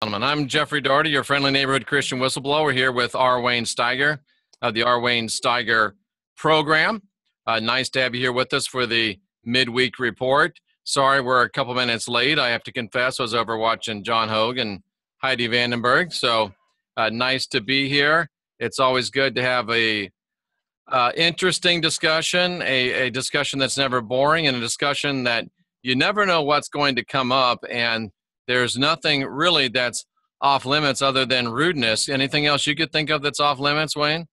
Gentlemen, I'm Jeffrey Doherty, your friendly neighborhood Christian whistleblower, here with R. Wayne Steiger of the R. Wayne Steiger program. Nice to have you here with us for the midweek report. Sorry we're a couple minutes late. I have to confess, I was over watching John Hogue and Heidi Vandenberg, so nice to be here. It's always good to have a interesting discussion, a discussion that's never boring, and a discussion that you never know what's going to come up, and there's nothing really that's off limits other than rudeness. Anything else you could think of that's off limits, Wayne?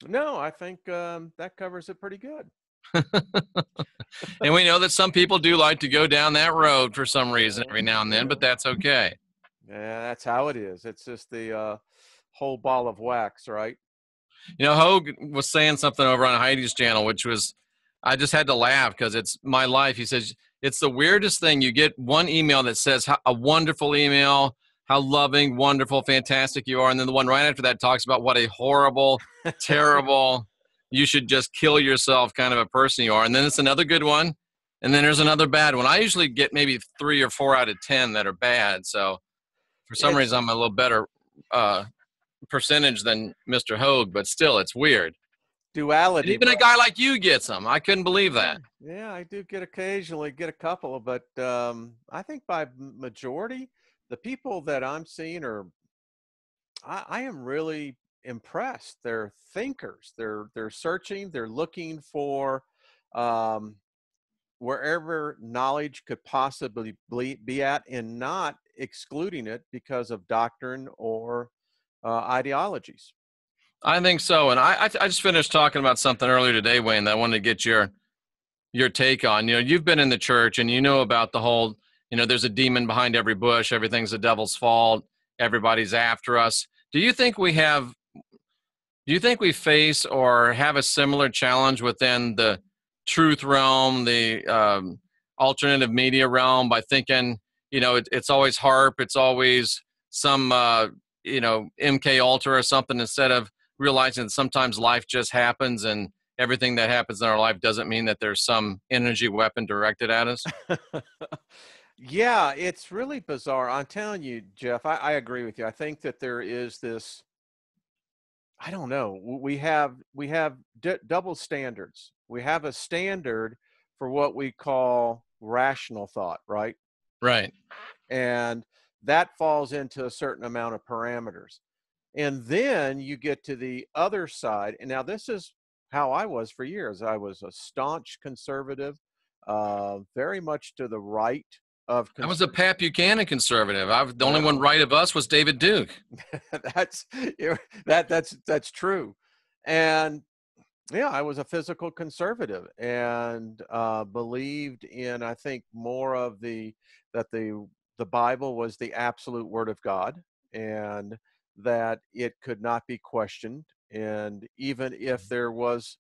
No, I think that covers it pretty good. And we know that some people do like to go down that road for some reason every now and then, but that's okay. Yeah, that's how it is. It's just the whole ball of wax, right? You know, Hogue was saying something over on Heidi's channel, which was, I just had to laugh because it's my life. He says, it's the weirdest thing. You get one email that says a wonderful email, how loving, wonderful, fantastic you are. And then the one right after that talks about what a horrible, terrible, you should just kill yourself kind of a person you are. And then it's another good one. And then there's another bad one. I usually get maybe 3 or 4 out of 10 that are bad. So for some It's reason, I'm a little better percentage than Mr. Hogue, but still, it's weird. And duality. even a guy like you gets them. I couldn't believe that. Yeah, I do get occasionally get a couple, but I think by majority, the people that I'm seeing are, I am really impressed. They're thinkers. They're searching. They're looking for um, wherever knowledge could possibly be at, and not excluding it because of doctrine or ideologies. I think so. And I just finished talking about something earlier today, Wayne, that I wanted to get your take on. You know, you've been in the church and you know about the whole, there's a demon behind every bush. Everything's the devil's fault. Everybody's after us. Do you think we face or have a similar challenge within the truth realm, the alternative media realm, by thinking, it's always HARP, it's always some, MK Ultra or something, instead of realizing that sometimes life just happens and everything that happens in our life doesn't mean that there's some energy weapon directed at us? Yeah, it's really bizarre. I'm telling you, Jeff, I agree with you. I think that there is this, I don't know, we have double standards. We have a standard for what we call rational thought, right? Right. And that falls into a certain amount of parameters. And then you get to the other side. And now this is how I was for years. I was a staunch conservative, very much to the right of I was a Pat Buchanan conservative. The only one well, right of us was David Duke. that's that's true. And yeah, I was a physical conservative and believed in, I think, more of the Bible was the absolute word of God, and that it could not be questioned. And even if there was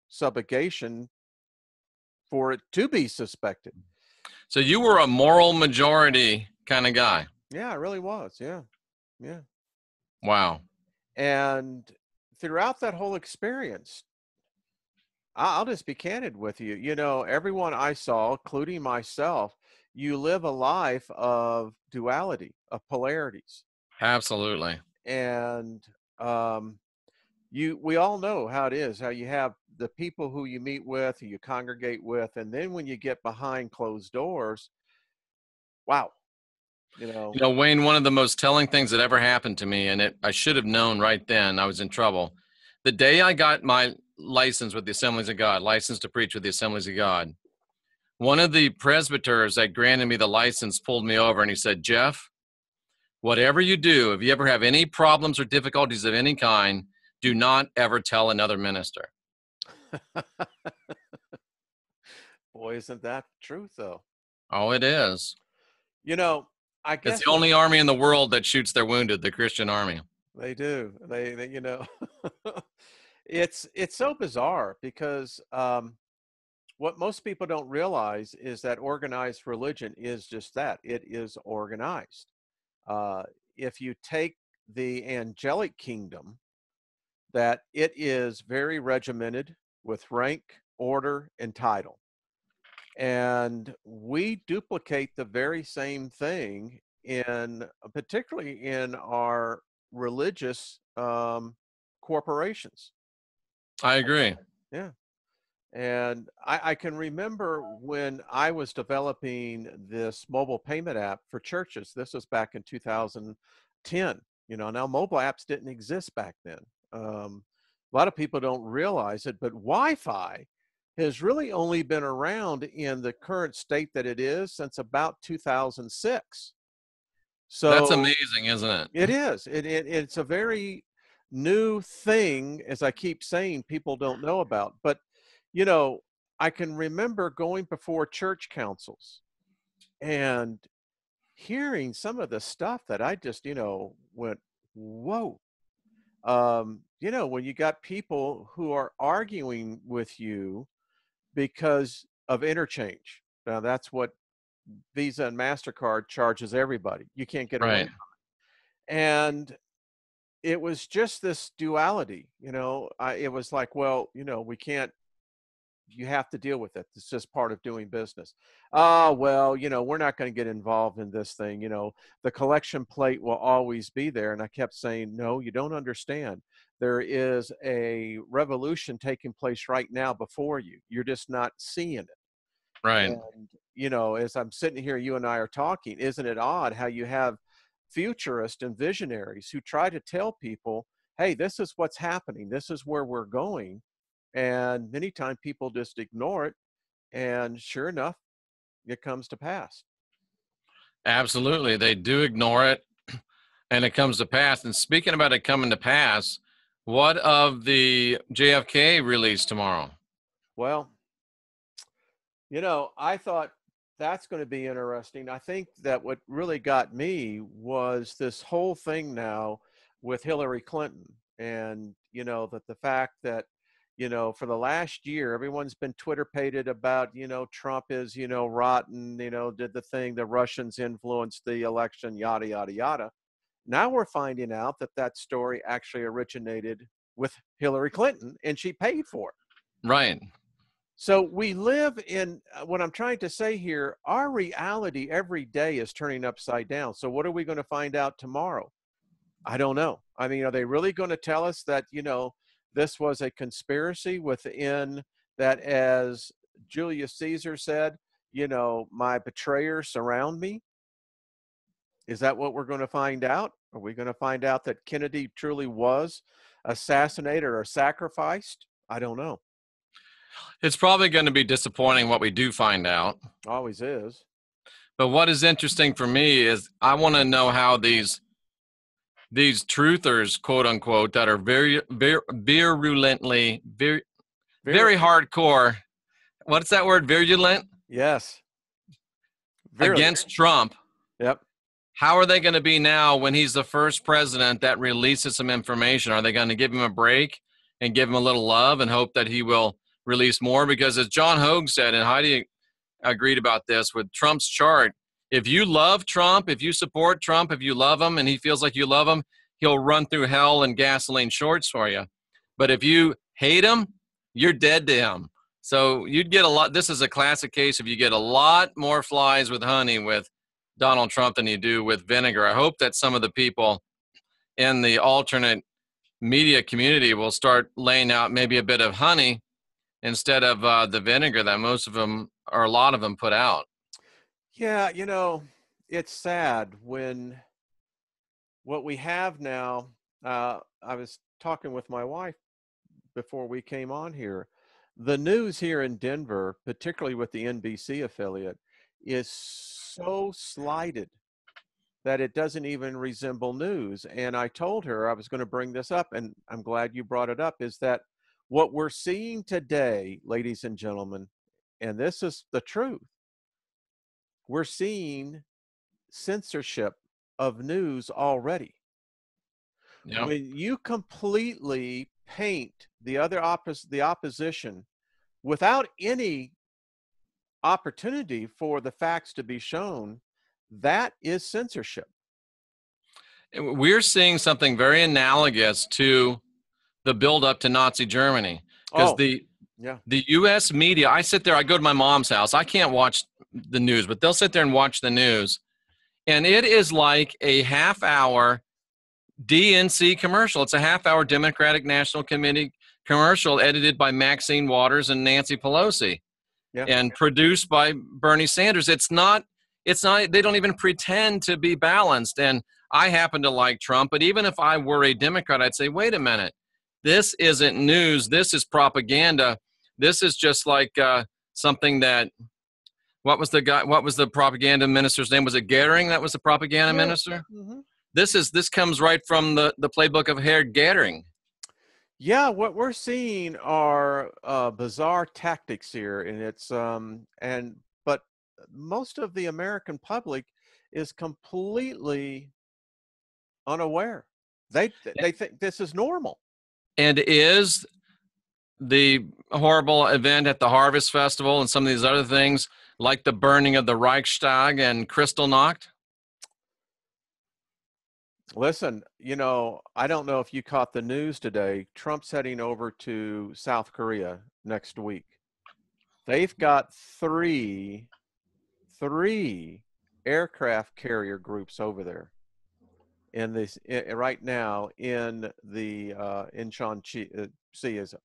subjugation, for it to be suspected. So you were a moral majority kind of guy. Yeah, it really was. Yeah, yeah. Wow. And throughout that whole experience, I'll just be candid with you. You know, everyone I saw, including myself, you live a life of duality, of polarities. Absolutely. And um, we all know how it is, how you have the people who you meet with, who you congregate with, and then when you get behind closed doors, wow, you know. Wayne, one of the most telling things that ever happened to me, and I should have known right then I was in trouble. The day I got my license with the Assemblies of God, license to preach with the Assemblies of God, one of the presbyters that granted me the license pulled me over and he said, Jeff, whatever you do, if you ever have any problems or difficulties of any kind, do not ever tell another minister. Boy, isn't that the truth, though? Oh, it is. You know, I It's guess the only army in the world that shoots their wounded, the Christian army. they do. They it's so bizarre because what most people don't realize is that organized religion is just that. It is organized. Uh, if you take the angelic kingdom, that it is very regimented with rank, order, and title. And we duplicate the very same thing particularly in our religious corporations. I agree. Yeah. And I can remember when I was developing this mobile payment app for churches. This was back in 2010. Now mobile apps didn't exist back then. A lot of people don't realize it, but Wi-Fi has really only been around in the current state that it is since about 2006. That's So amazing, isn't it? it is. It's a very new thing, as I keep saying, people don't know about. But, you know, I can remember going before church councils and hearing some of the stuff that I just, went, whoa. When you got people who are arguing with you because of interchange. Now, that's what Visa and MasterCard charges everybody. You can't get away. Right. And it was just this duality, it was like, well, you have to deal with it. It's just part of doing business. Well, we're not going to get involved in this thing. The collection plate will always be there. And I kept saying, no, you don't understand. There is a revolution taking place right now before you. You're just not seeing it. Right. And, as I'm sitting here, you and I are talking, isn't it odd how you have futurists and visionaries who try to tell people, hey, this is what's happening. This is where we're going. And many times people just ignore it. And sure enough, it comes to pass. Absolutely. They do ignore it and it comes to pass. And speaking about it coming to pass, what of the JFK release tomorrow? Well, I thought that's going to be interesting. I think that what really got me was this whole thing now with Hillary Clinton, and that the fact that for the last year everyone's been Twitter-pated about Trump is rotten, did the thing, the Russians influenced the election, yada yada yada. Now we're finding out that story actually originated with Hillary Clinton and she paid for it. Right. So we live in what I'm trying to say here, our reality every day is turning upside down. So what are we going to find out tomorrow? I don't know. I mean, are they really going to tell us that, this was a conspiracy within that, as Julius Caesar said, my betrayers surround me? Is that what we're going to find out? Are we going to find out that Kennedy truly was assassinated or sacrificed? I don't know. It's probably going to be disappointing what we do find out. Always is. But what is interesting for me is I want to know how these truthers, quote unquote, that are very virulently, very hardcore. What's that word? Virulent? Yes. Virulent. Against Trump. Yep. How are they going to be now when he's the first president that releases some information? Are they going to give him a break and give him a little love and hope that he will release more? Because as John Hogue said, and Heidi agreed about this with Trump's chart, if you love Trump, if you support Trump, if you love him and he feels like you love him, he'll run through hell in gasoline shorts for you. But if you hate him, you're dead to him. So you'd get a lot. This is a classic case of you get a lot more flies with honey with Donald Trump than you do with vinegar. I hope that some of the people in the alternate media community will start laying out maybe a bit of honey instead of the vinegar that most of them, or a lot of them, put out. Yeah, it's sad when what we have now, I was talking with my wife before we came on here. The news here in Denver, particularly with the NBC affiliate, is so slighted that it doesn't even resemble news. And I told her I was going to bring this up, and I'm glad you brought it up, is that what we're seeing today, ladies and gentlemen, and this is the truth, we're seeing censorship of news already. Yep. When you completely paint the opposition without any opportunity for the facts to be shown, that is censorship. We're seeing something very analogous to the buildup to Nazi Germany. Because the U.S. media, I sit there, I go to my mom's house. I can't watch the news, but they'll sit there and watch the news. And it is like a half-hour DNC commercial. It's a half-hour Democratic National Committee commercial edited by Maxine Waters and Nancy Pelosi Yeah. and produced by Bernie Sanders. It's not, they don't even pretend to be balanced. And I happen to like Trump, but even if I were a Democrat, I'd say, wait a minute, this isn't news. This is propaganda. This is just like something that, what was the propaganda minister's name? Was it Goering? That was the propaganda Yeah. minister? Hmm. This comes right from the playbook of Herr Goering. Yeah, what we're seeing are bizarre tactics here, and but most of the American public is completely unaware. They think this is normal. And is the horrible event at the Harvest Festival and some of these other things like the burning of the Reichstag and Kristallnacht? Listen, I don't know if you caught the news today. Trump's heading over to South Korea next week. They've got three aircraft carrier groups over there right now in the Incheon Sea. Is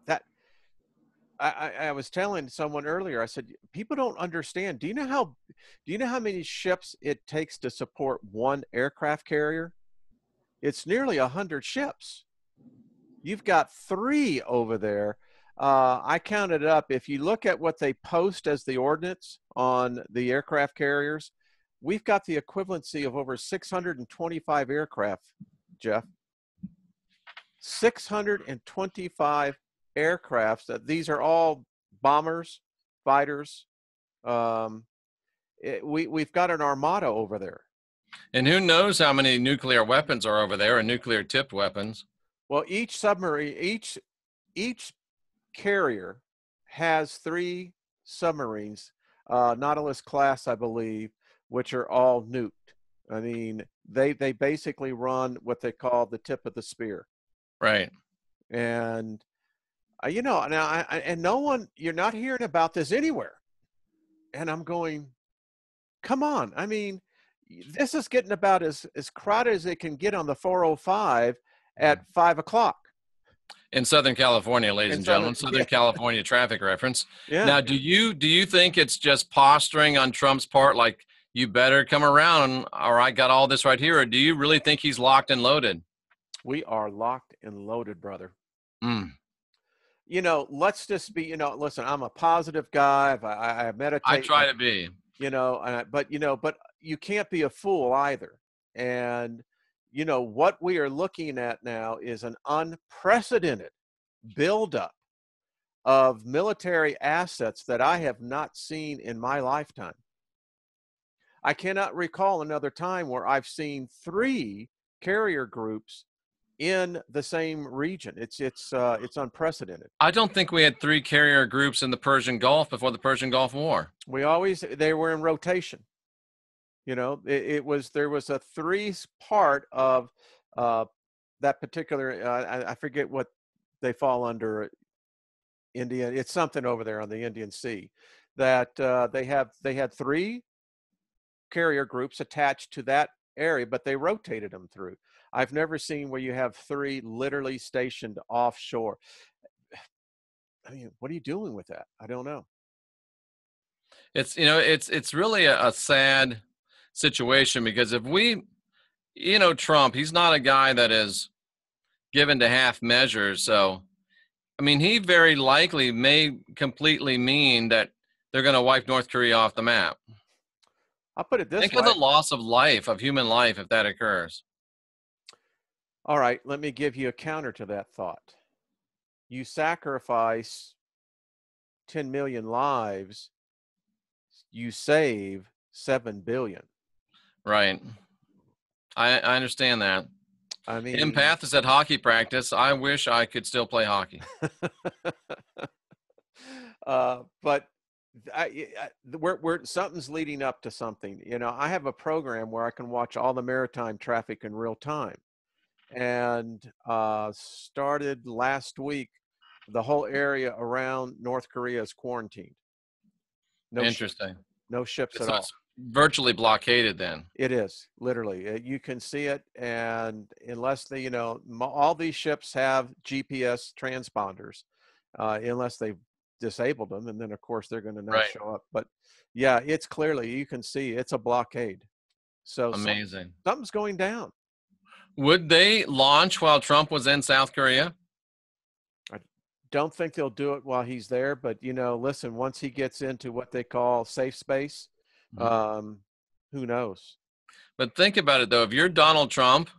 that I was telling someone earlier, I said, people don't understand. Do you know how many ships it takes to support one aircraft carrier? It's nearly 100 ships. You've got three over there. I counted it up. If you look at what they post as the ordnance on the aircraft carriers, we've got the equivalency of over 625 aircraft, Jeff. 625 aircrafts. These are all bombers, fighters. We've got an armada over there. And who knows how many nuclear weapons are over there, and nuclear tipped weapons. Well, each submarine, each carrier has three submarines, Nautilus class, I believe, which are all nuked. I mean, they basically run what they call the tip of the spear. Right. And now and no one, you're not hearing about this anywhere. And I'm going, come on. I mean, this is getting about as crowded as it can get on the 405 at 5 o'clock. In Southern California, ladies and gentlemen, Southern California traffic reference. Yeah. Now, do you think it's just posturing on Trump's part, like, you better come around or I got all this right here, or do you really think he's locked and loaded? We are locked and loaded, brother. Mm. Let's just be, listen, I'm a positive guy. I meditate. I try to be. But you can't be a fool either. And, what we are looking at now is an unprecedented buildup of military assets that I have not seen in my lifetime. I cannot recall another time where I've seen three carrier groups in the same region. It's unprecedented. I don't think we had three carrier groups in the Persian Gulf before the Persian Gulf War. They were in rotation. There was a three-part of that particular, I forget what they fall under, India. It's something over there on the Indian Sea that they had three carrier groups attached to that area, but they rotated them through. I've never seen where you have three literally stationed offshore. I mean, what are you doing with that? I don't know. It's really a sad situation, because if we, Trump, he's not a guy that is given to half measures. So, I mean, he very likely may completely mean that they're going to wipe North Korea off the map. I'll put it this way. Think of the loss of human life, if that occurs. All right, let me give you a counter to that thought. You sacrifice 10 million lives, you save 7 billion. Right. I understand that. I mean, Empath is at hockey practice. I wish I could still play hockey. But something's leading up to something. I have a program where I can watch all the maritime traffic in real time, and started last week. The whole area around North Korea is quarantined. Interesting. No ships at all. virtually blockaded then. It is literally. You can see it, and unless they, all these ships have GPS transponders, unless they've disabled them, and then of course they're going to not Right. show up. But yeah, it's clearly you can see it's a blockade. So Amazing. something's going down. Would they launch while Trump was in South Korea? I don't think they'll do it while he's there, but listen, once he gets into what they call safe space, Mhm. um, who knows? But think about it though. If you're Donald Trump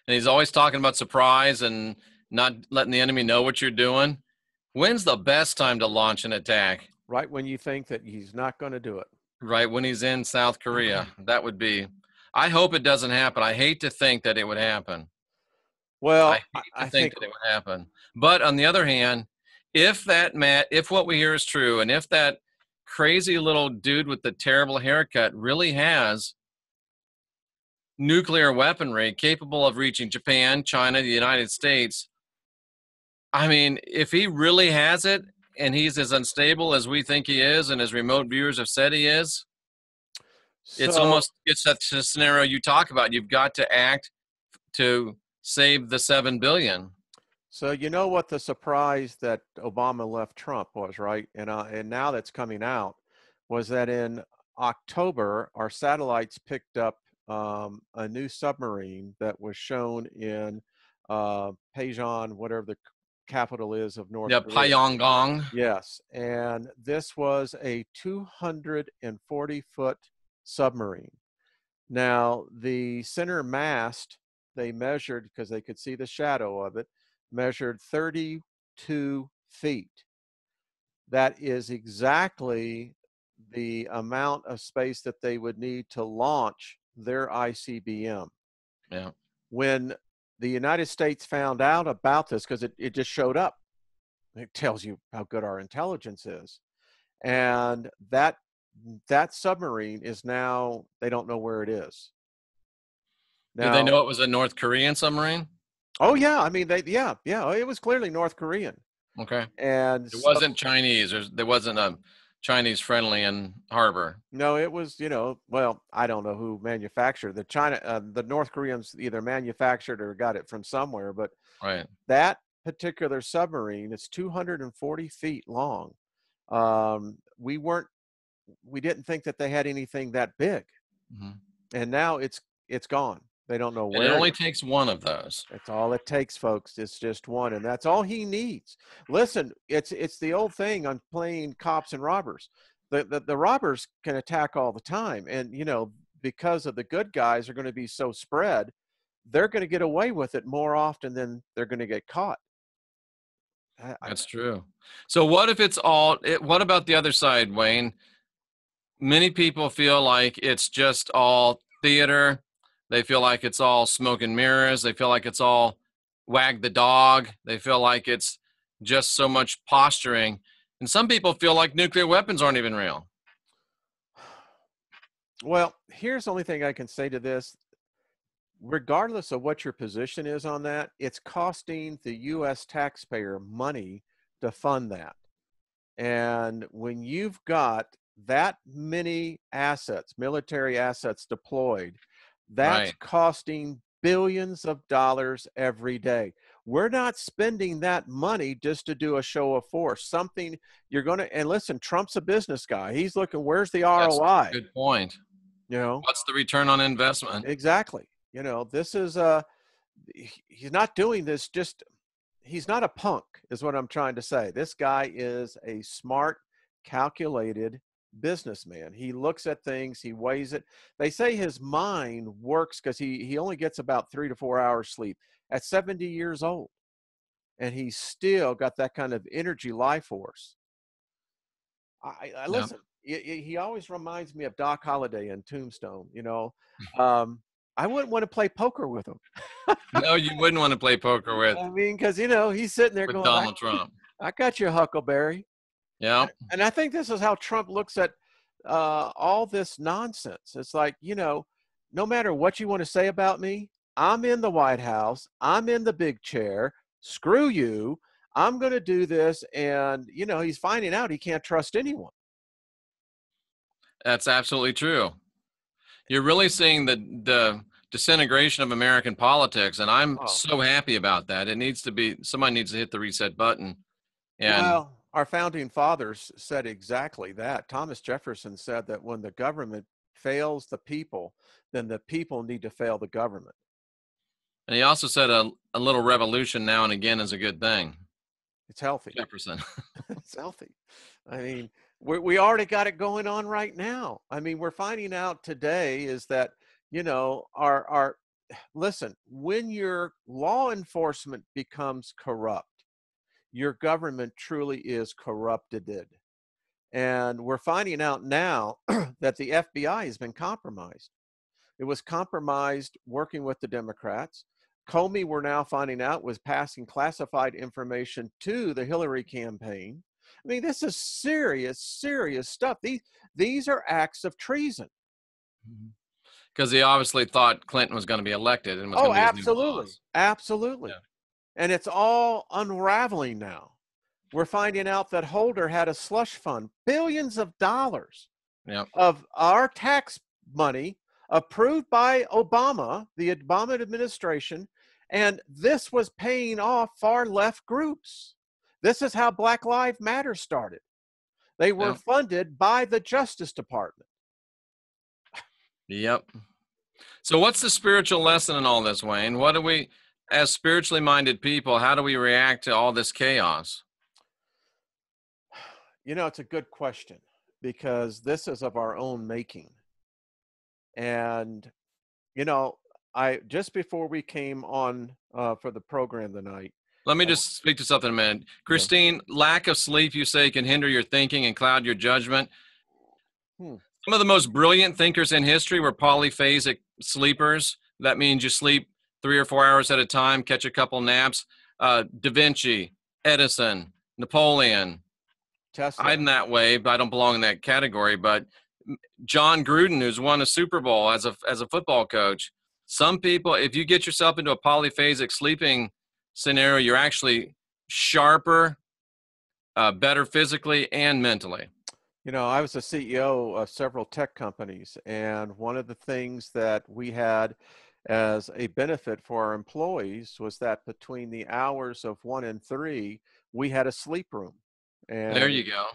and he's always talking about surprise and not letting the enemy know what you're doing, when's the best time to launch an attack? Right when you think that he's not going to do it. Right when he's in South Korea. That would be, I hope it doesn't happen. I hate to think that it would happen. I Well, hate to I think think that it would happen. But on the other hand, if what we hear is true, and if that crazy little dude with the terrible haircut really has nuclear weaponry capable of reaching Japan, China, the United States, I mean, if he really has it and he's as unstable as we think he is and as remote viewers have said he is, it's so. almost it's that scenario you talk about. You've got to act to save the 7 billion. So you know what the surprise that Obama left Trump was, right? And now that's coming out was that in October our satellites picked up a new submarine that was shown in Daejeon, whatever the capital is of North Yeah, Korea. Pyongyang. Yes, and this was a 240-foot submarine. Now, the center mast, they measured, because they could see the shadow of it, measured 32 feet. That is exactly the amount of space that they would need to launch their ICBM. Yeah. When the United States found out about this, because it just showed up, it tells you how good our intelligence is. And that submarine is now, they don't know where it is. Did they Now, know it was a North Korean submarine? oh yeah, I mean yeah, it was clearly North Korean. Okay. And It so wasn't Chinese. There wasn't a Chinese friendly in harbor. no, it was, well, I don't know who manufactured the North Koreans either manufactured or got it from somewhere, but Right. that particular submarine is 240 feet long. We didn't think that they had anything that big, Hmm. and now it's gone. They don't know And it where it only is. takes one of those. That's all it takes, folks. It's just one, and that's all he needs. Listen, it's the old thing on playing cops and robbers. The robbers can attack all the time, and because of the good guys are going to be so spread, they're going to get away with it more often than they're going to get caught. That's true. So what if it's all, what about the other side, Wayne? Many people feel like it's just all theater. They feel like it's all smoke and mirrors. They feel like it's all wag the dog. They feel like it's just so much posturing. And some people feel like nuclear weapons aren't even real. Well, here's the only thing I can say to this. Regardless of what your position is on that, it's costing the U.S. taxpayer money to fund that. And when you've got that many assets, military assets deployed, that's Right. costing billions of dollars every day. We're not spending that money just to do a show of force. Something you're going to, and listen, Trump's a business guy. He's looking, where's the That's ROI? a good point. You know, What's the return on investment? exactly. This is he's not doing this just, he's not a punk, is what I'm trying to say. This guy is a smart, calculated businessman. He looks at things, he weighs it. They say his mind works because he only gets about 3 to 4 hours sleep at 70 years old. And he's still got that kind of energy life force. I Yeah. listen, he always reminds me of Doc Holliday in Tombstone, um, I wouldn't want to play poker with him. No, you wouldn't want to play poker I mean, because he's sitting there with going, Donald Trump. I got you, Huckleberry. Yeah. And I think this is how Trump looks at all this nonsense. It's like, no matter what you want to say about me, I'm in the White House. I'm in the big chair. Screw you. I'm going to do this. And, he's finding out he can't trust anyone. That's absolutely true. You're really seeing the disintegration of American politics, and I'm Oh, so happy about that. It needs to be, somebody needs to hit the reset button. And well, our founding fathers said exactly that. Thomas Jefferson said that when the government fails the people, then the people need to fail the government. he also said a little revolution now and again is a good thing. It's healthy. Jefferson. It's healthy. I mean, we already got it going on right now. I mean, we're finding out today is that, our listen, when your law enforcement becomes corrupt, your government truly is corrupted. And we're finding out now that the FBI has been compromised. It was compromised working with the Democrats. Comey, we're now finding out, was passing classified information to the Hillary campaign. I mean, this is serious, serious stuff. These are acts of treason. Because he obviously thought Clinton was going to be elected and was Oh, going to be his new absolutely. boss. Absolutely. Yeah. And it's all unraveling now. We're finding out that Holder had a slush fund, billions of dollars Yep. of our tax money approved by Obama, the Obama administration, and this was paying off far left groups. This is how Black Lives Matter started. They were Yep. funded by the Justice Department. Yep. So what's the spiritual lesson in all this, Wayne? What do we, as spiritually minded people, how do we react to all this chaos? It's a good question because this is of our own making. And, I just before we came on for the program tonight. Let me just speak to something a minute. Christine, lack of sleep, you say, can hinder your thinking and cloud your judgment. Some of the most brilliant thinkers in history were polyphasic sleepers. That means you sleep 3 or 4 hours at a time, catch a couple naps. Da Vinci, Edison, Napoleon. Tesla. I'm that way, but I don't belong in that category. But John Gruden, who's won a Super Bowl as a football coach. Some people, if you get yourself into a polyphasic sleeping scenario, you're actually sharper, better physically and mentally. I was a CEO of several tech companies, and one of the things that we had as a benefit for our employees was that between the hours of 1 and 3, we had a sleep room. And there you go.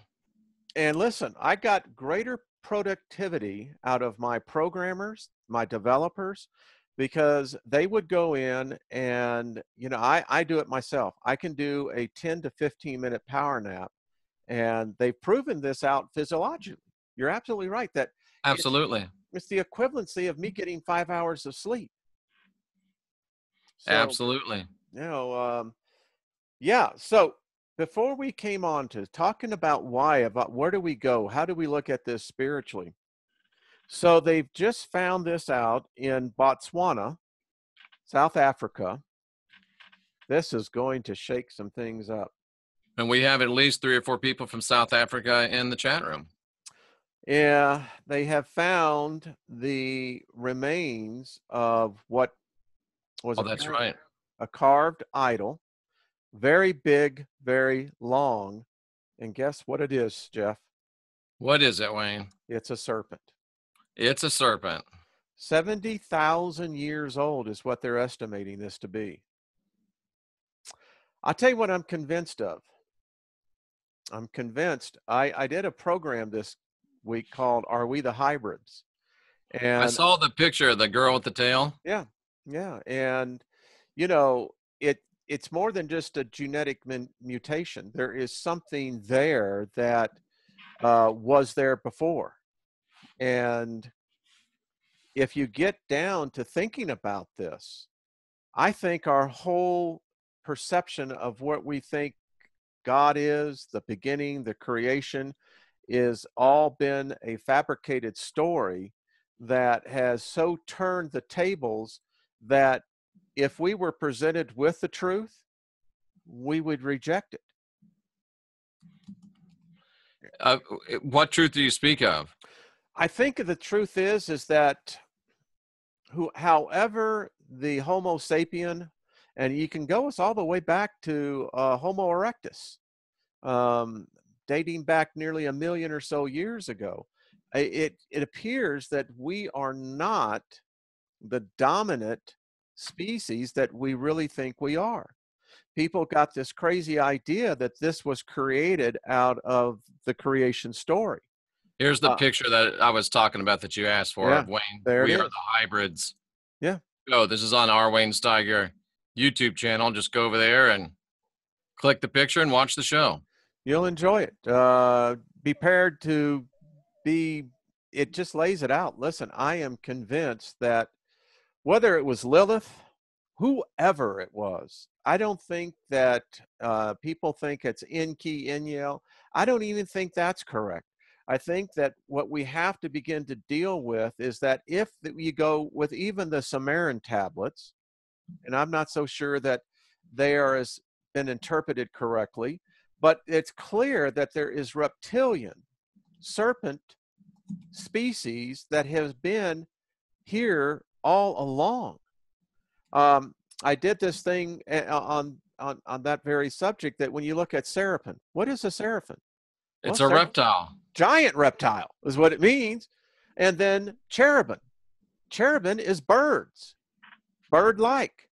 And listen, I got greater productivity out of my programmers, my developers, because they would go in and, I do it myself. I can do a 10 to 15-minute power nap, and they've proven this out physiologically. You're absolutely right that Absolutely. it's the equivalency of me getting 5 hours of sleep. So, Absolutely. yeah. So before we came on to talking about about where do we go, how do we look at this spiritually? So they've just found this out in Botswana, South Africa. This is going to shake some things up. And we have at least 3 or 4 people from South Africa in the chat room. Yeah, they have found the remains of what was that's right. a carved idol, very big, very long. And guess what it is, Jeff? What is it, Wayne? It's a serpent. It's a serpent. 70,000 years old is what they're estimating this to be. I'll tell you what I'm convinced of. I'm convinced. I did a program this week called Are We the Hybrids? And I saw the picture of the girl with the tail. Yeah. And, it's more than just a genetic mutation. There is something there that was there before. And if you get down to thinking about this, I think our whole perception of what we think God is, the beginning, the creation, is all been a fabricated story that has so turned the tables that if we were presented with the truth, we would reject it. What truth do you speak of? I think the truth is that however the Homo sapien, and you can go us all the way back to Homo erectus, dating back nearly 1 million or so years ago. it appears that we are not the dominant species that we really think we are. People got this crazy idea that this was created out of the creation story. Here's the picture that I was talking about that you asked for Yeah, of Wayne. there it We are is. the hybrids. Yeah, Oh, this is on our Wayne Steiger YouTube channel. Just go over there and click the picture and watch the show. you'll enjoy it. Be prepared to be, it just lays it out. Listen, I am convinced that whether it was Lilith, whoever it was, I don't think that people think it's Enki, Enlil. I don't even think that's correct. I think that what we have to begin to deal with is that if you go with even the Sumerian tablets, and I'm not so sure that they are as been interpreted correctly, but it's clear that there is reptilian serpent species that has been here all along. I did this thing on that very subject, that when you look at seraphim, what is a seraphim? It's Well, a reptile. giant reptile is what it means. And then cherubim. Cherubim is birds, bird-like.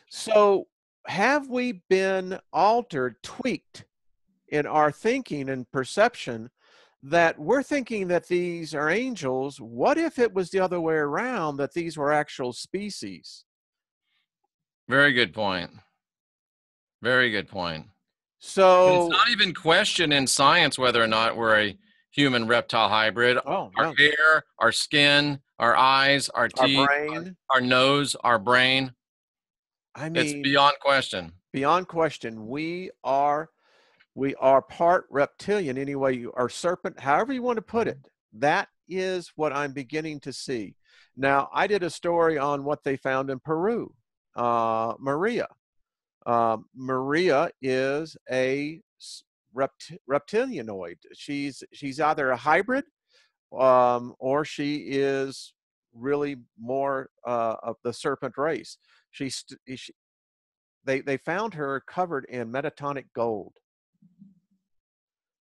So have we been altered, tweaked in our thinking and perception, that we're thinking that these are angels? What if it was the other way around, that these were actual species? Very good point. Very good point. So It's not even questioned in science whether or not we're a human reptile hybrid. oh Our no, hair, our skin, our eyes, our our teeth, brain. our nose, our brain. I It's mean, beyond question. beyond question, we are part reptilian anyway, or serpent, however you want to put it. That is what I'm beginning to see. Now, I did a story on what they found in Peru. Maria. Maria is a reptilianoid. She's either a hybrid, or she is really more of the serpent race. They found her covered in metatonic gold.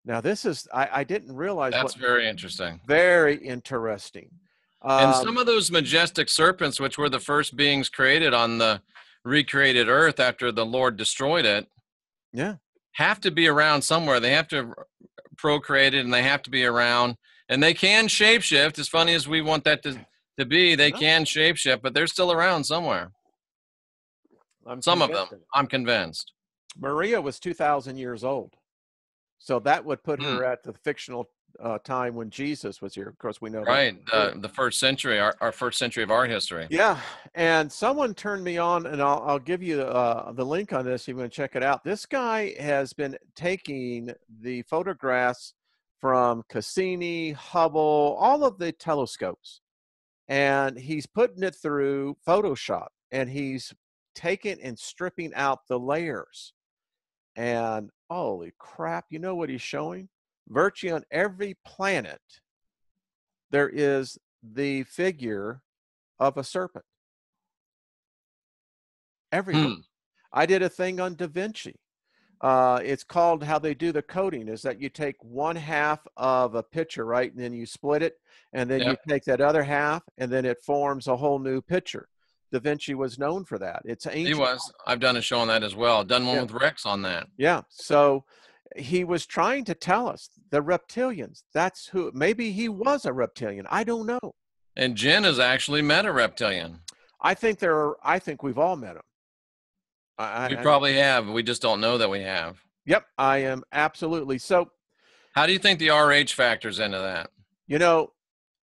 Now, this is, I didn't realize That's what, very interesting. very interesting. And some of those majestic serpents, which were the first beings created on the recreated earth after the Lord destroyed it, Yeah. have to be around somewhere. They have to procreate it, and they have to be around. And they can shapeshift. As funny as we want that to be, they can shapeshift, but they're still around somewhere. Some of them, I'm convinced. Maria was 2,000 years old. So that would put her at the fictional time when Jesus was here. Of course, we know right. that. The first century, our first century of our history. Yeah. And someone turned me on, and I'll give you the link on this. You want to check it out. This guy has been taking the photographs from Cassini, Hubble, all of the telescopes, and he's putting it through Photoshop, and he's taking and stripping out the layers. And holy crap, you know what he's showing? Virtually on every planet, there is the figure of a serpent. Everywhere. I did a thing on Da Vinci. It's called, how they do the coding is that you take one half of a picture, right? And then you split it, and then you take that other half, and then it forms a whole new picture. Da Vinci was known for that. It's ancient. He was. I've done a show on that as well. I've done one with Rex on that. Yeah. So he was trying to tell us the reptilians. That's who. Maybe he was a reptilian. I don't know. And Jen has actually met a reptilian. I think we've all met them. We probably have. We just don't know that we have. Yep, I am absolutely. So how do you think the RH factors into that? You know,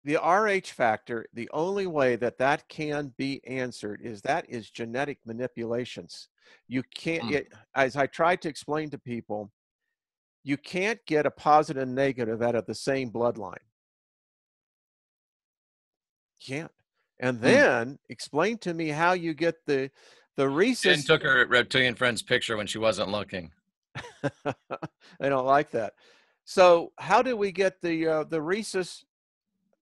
the RH factor, the only way that can be answered is genetic manipulations. You can't, as I tried to explain to people, you can't get a positive and negative out of the same bloodline. Can't. And then explain to me how you get the rhesus. Jen took her reptilian friend's picture when she wasn't looking. They don't like that. So how do we get the rhesus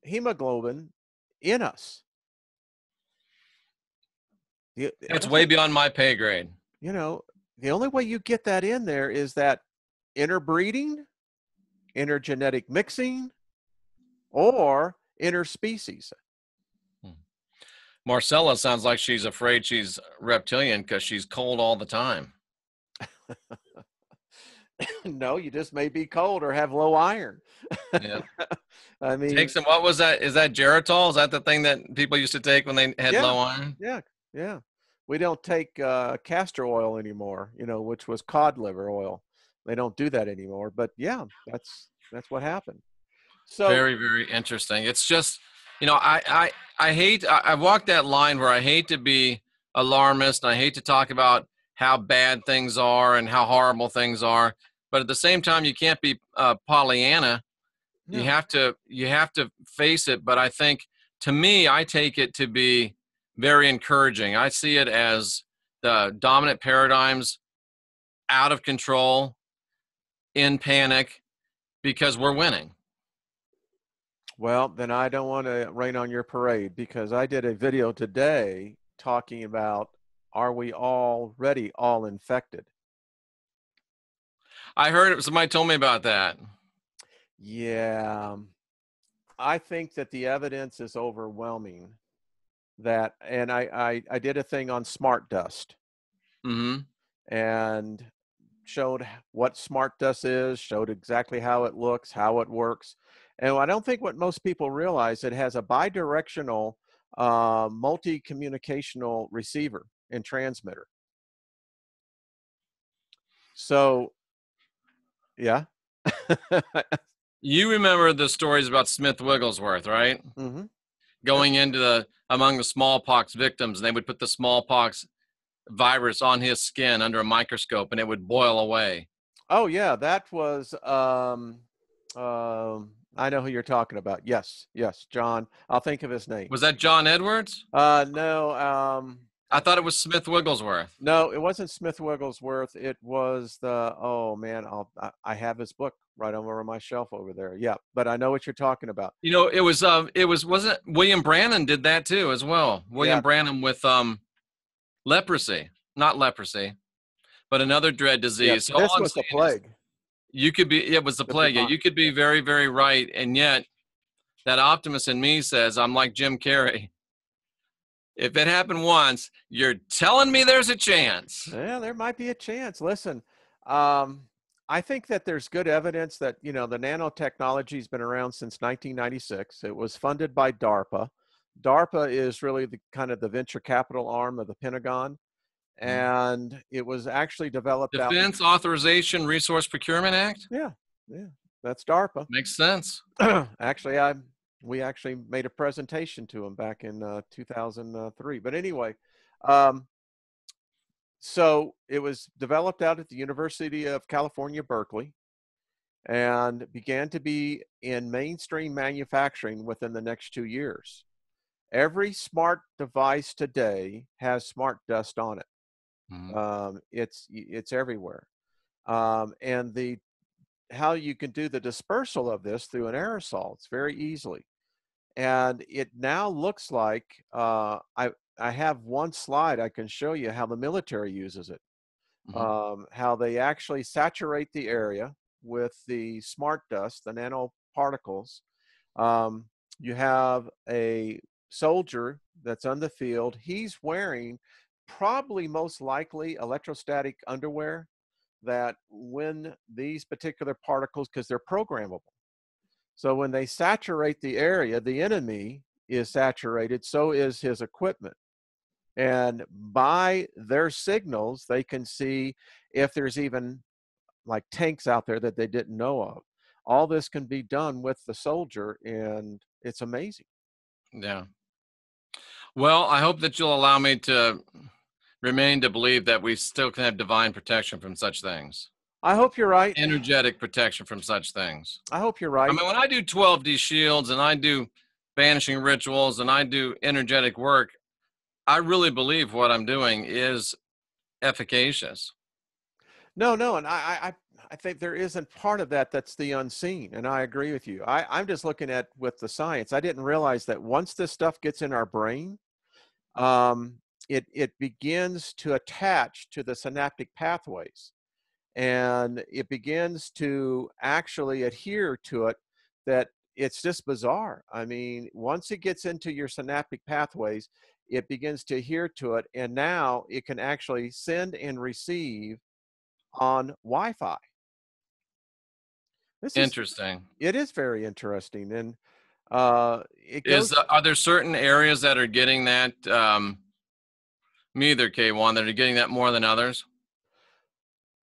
hemoglobin in us? It's way beyond my pay grade. You know, the only way you get that in there is that interbreeding, intergenetic mixing, or interspecies. Hmm. Marcella sounds like she's afraid she's reptilian because she's cold all the time. No, you just may be cold or have low iron. Yeah. I Take mean, some, what was that? Is that Geritol? Is that the thing that people used to take when they had yeah, low iron? yeah, yeah. We don't take castor oil anymore, which was cod liver oil. They don't do that anymore. But yeah, that's what happened. So Very, very interesting. It's just, I hate, I walk that line where I hate to be alarmist and I hate to talk about how bad things are and how horrible things are. But at the same time, you can't be Pollyanna. no. You have to face it. But I think, to me, I take it to be very encouraging. I see it as the dominant paradigms out of control, in panic, because we're winning. Well, then I don't want to rain on your parade because I did a video today talking about, are we already all infected? I heard it, somebody told me about that. Yeah, I think that the evidence is overwhelming that, and I did a thing on smart dust Mm-hmm. and showed what smart dust is, showed exactly how it looks, how it works. And I don't think what most people realize, it has a bidirectional multi-communicational receiver and transmitter. So yeah. You remember the stories about Smith Wigglesworth, right? Hmm. Yep. Going into among the smallpox victims, and they would put the smallpox virus on his skin under a microscope, and it would boil away. Oh yeah, that was I know who you're talking about. Yes, yes, John. I'll think of his name. Was that John Edwards? No, I thought it was Smith Wigglesworth. no, it wasn't Smith Wigglesworth. It was oh man, I have his book right over on my shelf over there. Yeah, but I know what you're talking about. Wasn't William Branham did that too as well. Yeah, William Branham with leprosy, not leprosy, but another dread yeah. disease. So all This I'm was the saying is, plague, you could be, it was the the plague. Yeah, bubonic. you could be very, very right, and yet that optimist in me says I'm like Jim Carrey. If it happened once, you're telling me there's a chance. Yeah, there might be a chance. Listen, um, I think that there's good evidence that, the nanotechnology has been around since 1996. It was funded by DARPA. DARPA is really the kind of the venture capital arm of the Pentagon, and it was actually developed out. Defense Authorization Resource Procurement Act? Yeah, yeah, that's DARPA. Makes sense. Actually, we actually made a presentation to him back in 2003. But anyway, um, so it was developed out at the University of California, Berkeley, and began to be in mainstream manufacturing within the next 2 years. Every smart device today has smart dust on it. It's everywhere, and the how you can do the dispersal of this through an aerosol. It's very easily, and it now looks like I have one slide I can show you how the military uses it. How they actually saturate the area with the smart dust, the nanoparticles. Um, you have a soldier that's on the field. He's wearing probably most likely electrostatic underwear that when these particular particles, because they're programmable. So when they saturate the area, the enemy is saturated, so is his equipment. And by their signals, they can see if there's even like tanks out there that they didn't know of. All this can be done with the soldier, and it's amazing. Yeah. Well, I hope that you'll allow me to remain to believe that we still can have divine protection from such things, I hope you're right. energetic protection from such things. I hope you're I right. mean, when I do 12D shields and I do banishing rituals and I do energetic work, I really believe what I'm doing is efficacious. No, no, and I think there isn't part of that that's the unseen, and I agree with you. I'm just looking at with the science. I didn't realize that once this stuff gets in our brain, um, it begins to attach to the synaptic pathways, and it begins to actually adhere to it. That it's just bizarre. I mean, once it gets into your synaptic pathways, it begins to adhere to it, and now it can actually send and receive on Wi-Fi. This is Interesting. it is very interesting, and it Is goes. are there certain areas that are getting that? Me either, K1, that are getting that more than others.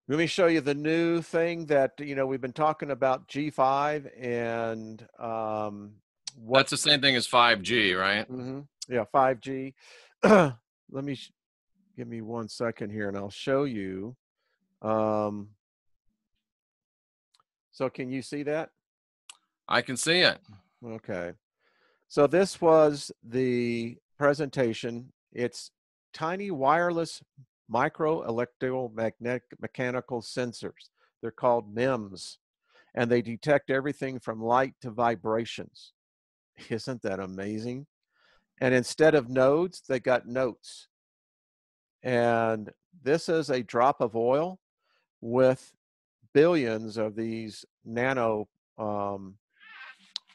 Let me show you the new thing that we've been talking about G5 and That's what. the same thing as 5G, right? Yeah, 5G. Let me give me 1 second here, and I'll show you. Um, so can you see that? I can see it. Okay. So this was the presentation. It's tiny wireless micro electromagnetic mechanical sensors. They're called MEMS, and they detect everything from light to vibrations. Isn't that amazing? And instead of nodes, they got notes. And this is a drop of oil with billions of these nano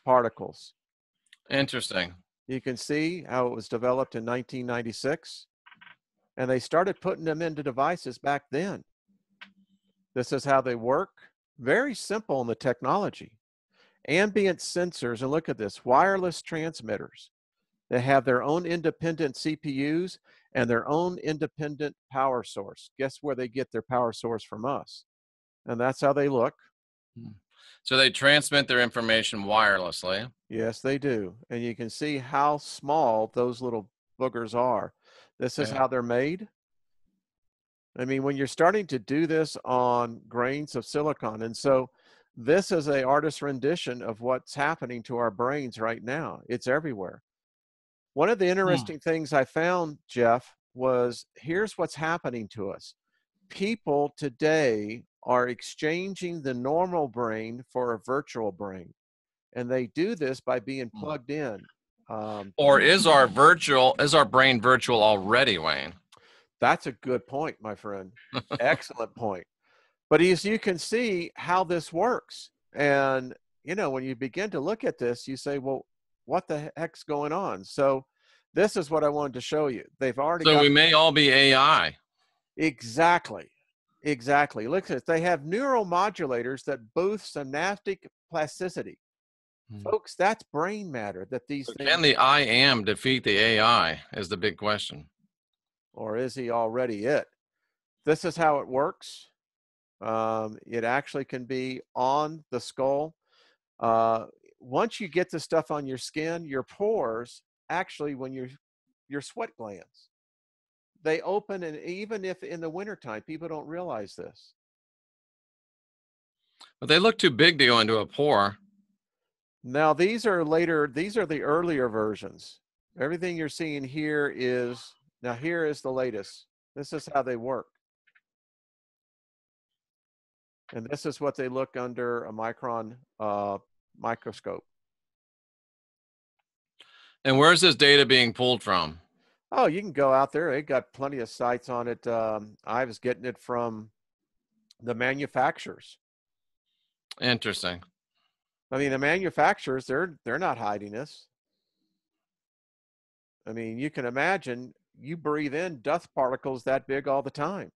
particles. Interesting. You can see how it was developed in 1996, and they started putting them into devices back then. This is how they work. Very simple in the technology. Ambient sensors, and look at this, wireless transmitters. They have their own independent CPUs and their own independent power source. Guess where they get their power source from us? And that's how they look. So they transmit their information wirelessly. Yes, they do. And you can see how small those little boogers are. This is Yeah. how they're made. I mean, when you're starting to do this on grains of silicon, and so this is a artist's rendition of what's happening to our brains right now. It's everywhere. One of the interesting things I found, Jeff, was here's what's happening to us. People today are exchanging the normal brain for a virtual brain, and they do this by being plugged in. Or is our brain virtual already, Wayne? That's a good point, my friend. Excellent point. But as you can see how this works, and when you begin to look at this, you say, well, what the heck's going on? So this is what I wanted to show you. They've already So got. we may all be AI. Exactly. Look at this. They have neuromodulators that boost synaptic plasticity. Folks, that's brain matter that these So things. can the I am defeat the AI is the big question. Or is he already it? This is how it works. It actually can be on the skull. Once you get the stuff on your skin, your pores actually, when your sweat glands, they open, and even if in the wintertime, people don't realize this. But they look too big to go into a pore. Now these are the earlier versions. Everything you're seeing here is, now here is the latest. This is how they work. And this is what they look under a micron microscope. And where's this data being pulled from? Oh, you can go out there. They got plenty of sites on it. I was getting it from the manufacturers. Interesting. I mean, the manufacturers, they're not hiding this. I mean, you can imagine you breathe in dust particles that big all the time.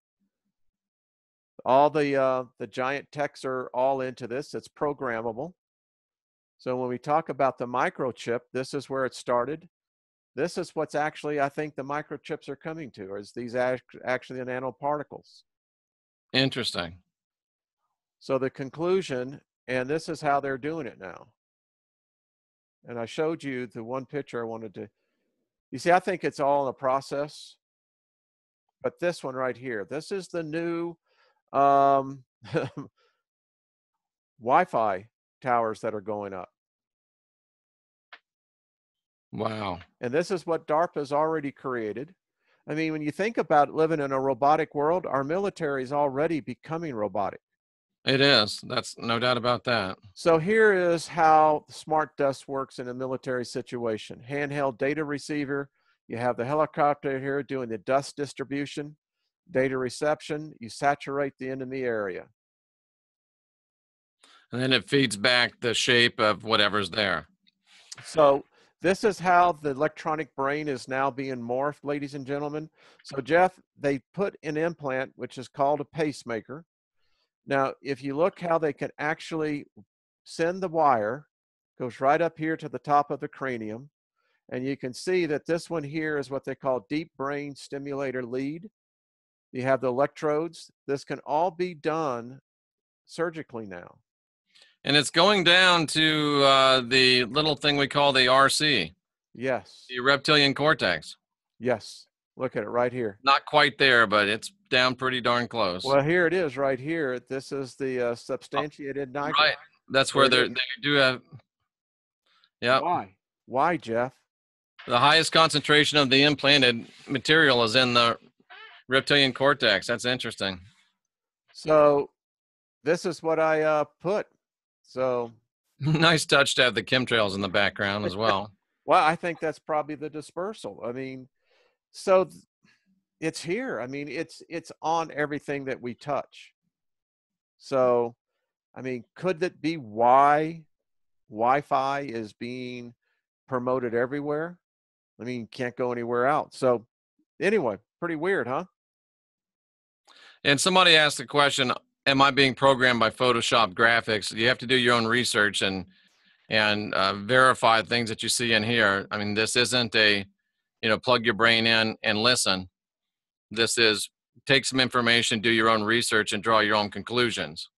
All the giant techs are all into this. It's programmable. So when we talk about the microchip, this is where it started. This is what's actually, I think, the microchips are coming to, is these actually the nanoparticles. Interesting. So the conclusion, and this is how they're doing it now. And I showed you the one picture I wanted to, you see, I think it's all in a process. But this one right here, this is the new Wi-Fi towers that are going up. Wow. And this is what DARPA's already created. I mean, when you think about living in a robotic world, our military is already becoming robotic. It is. That's no doubt about that. So here is how smart dust works in a military situation. Handheld data receiver. You have the helicopter here doing the dust distribution, data reception. You saturate the enemy area. And then it feeds back the shape of whatever's there. So this is how the electronic brain is now being morphed, ladies and gentlemen. So Jeff, they put an implant, which is called a pacemaker. Now, if you look how they can actually send the wire, goes right up here to the top of the cranium. And you can see that this one here is what they call deep brain stimulator lead. You have the electrodes. This can all be done surgically now. And it's going down to the little thing we call the RC, Yes. the reptilian cortex. Yes. Look at it right here. Not quite there, but it's down pretty darn close. Well, here it is right here. This is the substantiated nigra. Right. That's where they do have. Yeah. Why? Why, Jeff? The highest concentration of the implanted material is in the reptilian cortex. That's interesting. So this is what I put. So nice touch to have the chemtrails in the background as well. Well, I think that's probably the dispersal. I mean, so it's here. I mean, it's on everything that we touch. So, I mean, could that be why Wi-Fi is being promoted everywhere? I mean, you can't go anywhere else. So anyway, pretty weird, huh? And somebody asked the question, am I being programmed by Photoshop graphics? You have to do your own research and verify things that you see in here. I mean, this isn't a, plug your brain in and listen. This is take some information, do your own research, and draw your own conclusions.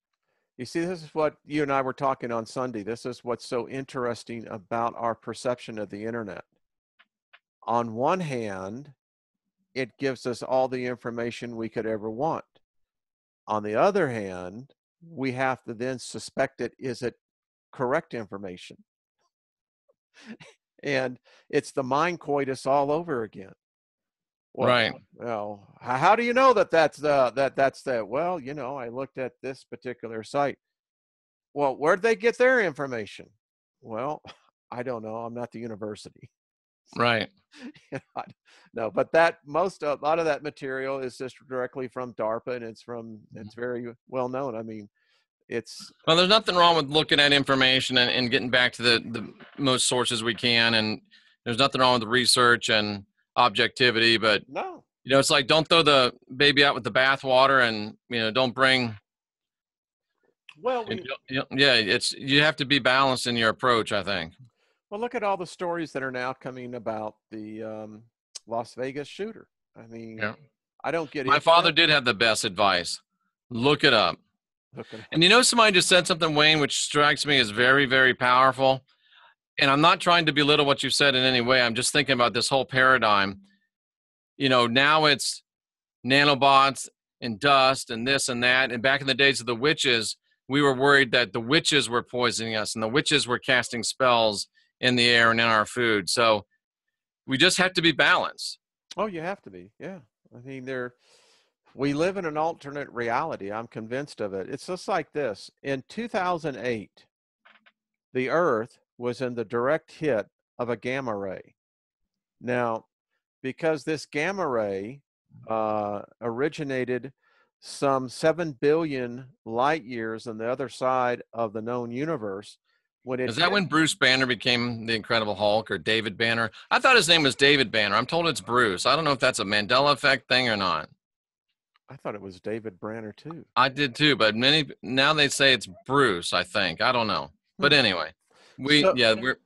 You see, this is what you and I were talking on Sunday. This is what's so interesting about our perception of the internet. On one hand, it gives us all the information we could ever want. On the other hand, we have to then suspect it, is it correct information? And it's the mind coitus all over again. Well, right. Well, how do you know that that's that? Well, I looked at this particular site. Well, where'd they get their information? Well, I don't know. I'm not the university. Right. No, but a lot of that material is just directly from DARPA, and it's very well known. I mean, well, there's nothing wrong with looking at information and getting back to the most sources we can, and there's nothing wrong with the research and objectivity, but no, it's like, don't throw the baby out with the bathwater, and don't bring. Well, you have to be balanced in your approach, I think. Well, look at all the stories that are now coming about the Las Vegas shooter. I mean, I don't get it. My father did have the best advice. Look it up. And somebody just said something, Wayne, which strikes me as very, very powerful. And I'm not trying to belittle what you said in any way. I'm just thinking about this whole paradigm. Now it's nanobots and dust and this and that. And back in the days of the witches, we were worried that the witches were poisoning us and the witches were casting spells in the air and in our food. So we just have to be balanced. Oh, you have to be. Yeah. I mean, we live in an alternate reality. I'm convinced of it. It's just like this. In 2008, the Earth was in the direct hit of a gamma ray. Now, because this gamma ray originated some 7 billion light years on the other side of the known universe. Is that when Bruce Banner became the Incredible Hulk, or David Banner? I thought his name was David Banner. I'm told it's Bruce. I don't know if that's a Mandela effect thing or not. I thought it was David Banner too. I did too, but now they say it's Bruce, I think. I don't know. But anyway, we're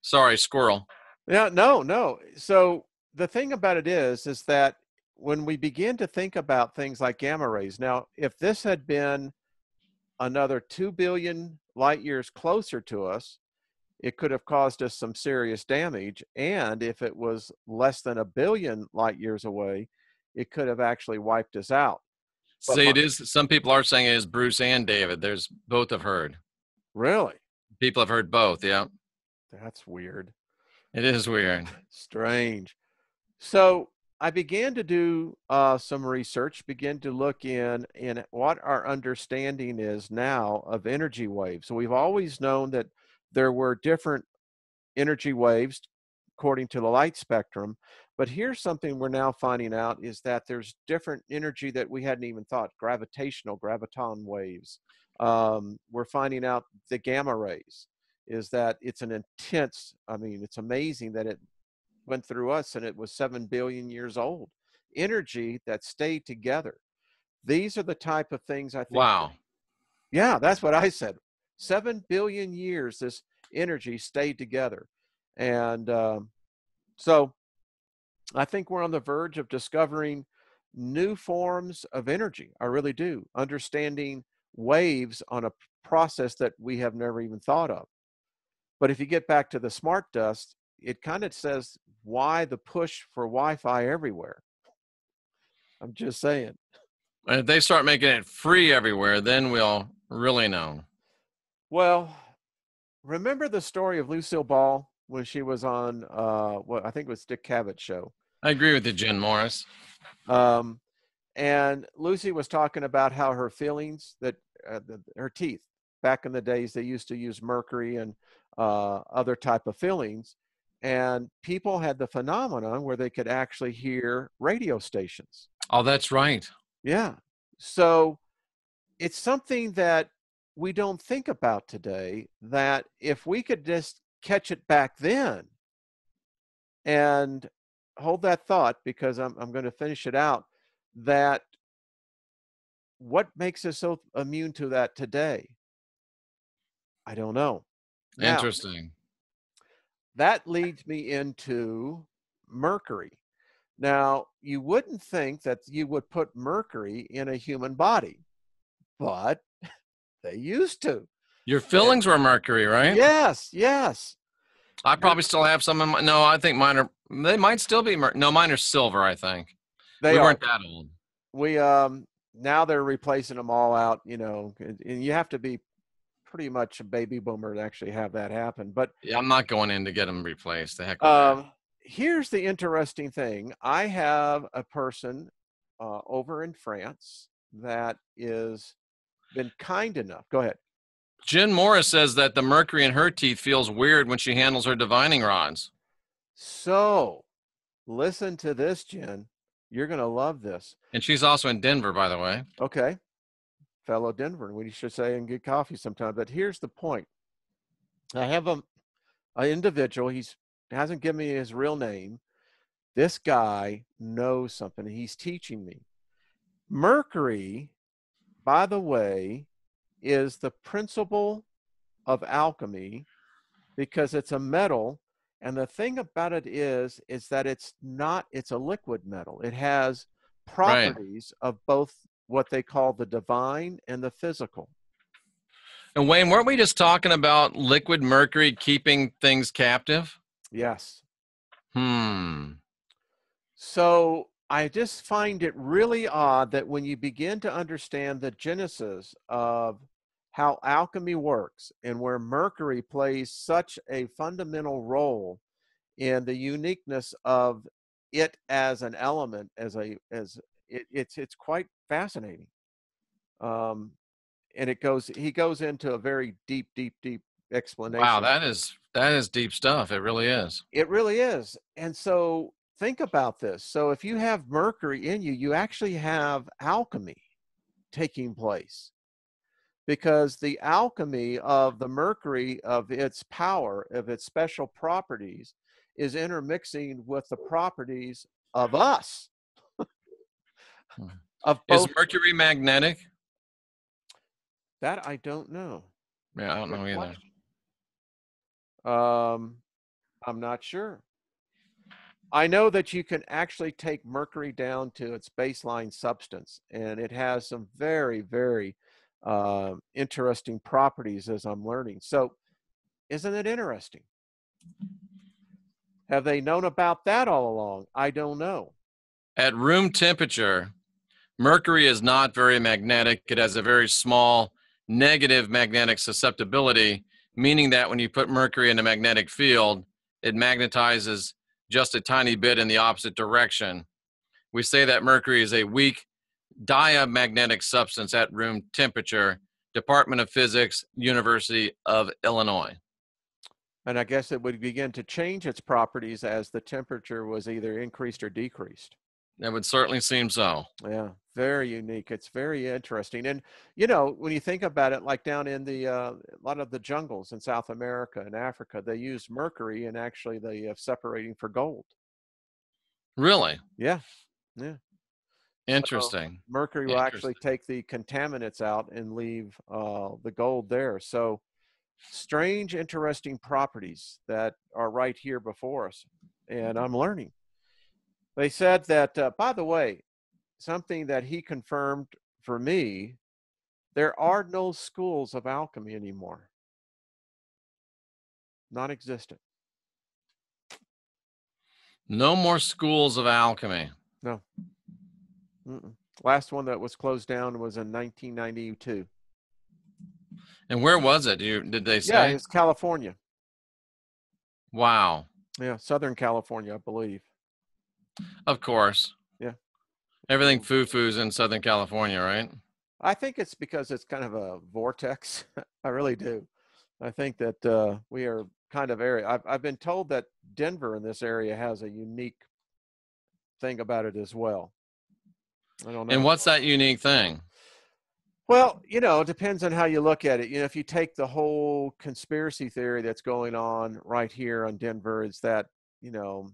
sorry, squirrel. Yeah, no. So the thing about it is that when we begin to think about things like gamma rays, now, if this had been another 2 billion light years closer to us, it could have caused us some serious damage. And if it was less than 1 billion light years away, it could have actually wiped us out. See, it is. Some people are saying it is Bruce and David. There's both have heard. Really? People have heard both. Yeah. That's weird. It is weird. Strange. So I began to do some research, begin to look in what our understanding is now of energy waves. So we've always known that there were different energy waves according to the light spectrum, but here's something we're now finding out is that there's different energy that we hadn't even thought, graviton waves. We're finding out the gamma rays is that it's an intense, I mean, it's amazing that it went through us and it was 7 billion years old. Energy that stayed together. These are the type of things I think, Wow. yeah, that's what I said. 7 billion years, this energy stayed together. And so I think we're on the verge of discovering new forms of energy. I really do. Understanding waves on a process that we have never even thought of. But if you get back to the smart dust, it kind of says why the push for Wi-Fi everywhere. I'm just saying. And if they start making it free everywhere, then we'll really know. Well, remember the story of Lucille Ball when she was on what I think it was Dick Cavett show. I agree with you, Jen Morris. Um, and Lucy was talking about how her feelings that her teeth back in the days they used to use mercury and other type of fillings, and people had the phenomenon where they could actually hear radio stations. Oh, that's right. Yeah, so it's something that we don't think about today, that if we could just catch it back then, and hold that thought because I'm going to finish it out, that what makes us so immune to that today? I don't know. Now, Interesting. that leads me into mercury. Now, you wouldn't think that you would put mercury in a human body, but they used to. Your And fillings were mercury, right? yes, yes. I You're, probably still have some in my, no, I think mine are, they might still be, no, mine are silver, I think. they We are. weren't that old. We now they're replacing them all out, and you have to be pretty much a baby boomer to actually have that happen. But Yeah, I'm not going in to get them replaced. The heck with that. here's the interesting thing. I have a person over in France that is been kind enough. Go ahead. Jen Morris says that the mercury in her teeth feels weird when she handles her divining rods. So listen to this, Jen. You're going to love this. And she's also in Denver, by the way. Okay. Fellow Denver. We should say and get coffee sometime. But here's the point. I have an individual. He's hasn't given me his real name. This guy knows something. He's teaching me. Mercury, by the way, is the principle of alchemy because it's a metal. And the thing about it is that it's a liquid metal. It has Right. properties of both what they call the divine and the physical. And Wayne, weren't we just talking about liquid mercury keeping things captive? Yes. Hmm. So I just find it really odd that when you begin to understand the genesis of how alchemy works and where mercury plays such a fundamental role in the uniqueness of it as an element, it's quite fascinating. And he goes into a very deep Wow, explanation. that is deep stuff. It really is. It really is. And so think about this. So if you have mercury in you, you actually have alchemy taking place, because the alchemy of the mercury, of its power, of its special properties, is intermixing with the properties of us, of Is both. mercury magnetic? That I don't know. Yeah, I don't Good know either. question. I'm not sure. I know that you can actually take mercury down to its baseline substance, and it has some very interesting properties as I'm learning. So isn't it interesting? Have they known about that all along? I don't know. At room temperature, mercury is not very magnetic. It has a very small negative magnetic susceptibility, meaning that when you put mercury in a magnetic field, it magnetizes just a tiny bit in the opposite direction. We say that mercury is a weak diamagnetic substance at room temperature. Department of Physics, University of Illinois. And I guess it would begin to change its properties as the temperature was either increased or decreased. That would certainly seem so. Yeah, very unique. It's very interesting. And, you know, when you think about it, like down in a lot of the jungles in South America and Africa, they use mercury and actually they separating for gold. Really Yeah, yeah. So interesting. mercury will actually Interesting. take the contaminants out and leave the gold there. So strange, interesting properties that are right here before us. And I'm learning. They said that, by the way, something that he confirmed for me, there are no schools of alchemy anymore. Non-existent. No more schools of alchemy. No. Mm-mm. Last one that was closed down was in 1992. And where was it? Did they Yeah, say? it's California. Wow. Yeah, Southern California, I believe. Of course. Yeah. Everything So foo-foo's in Southern California, right? I think it's because it's kind of a vortex. I really do. I think that we are kind of area. I've been told that Denver in this area has a unique thing about it as well. I don't And know. what's that unique thing? Well, you know, it depends on how you look at it. You know, if you take the whole conspiracy theory that's going on right here on Denver, is that, you know,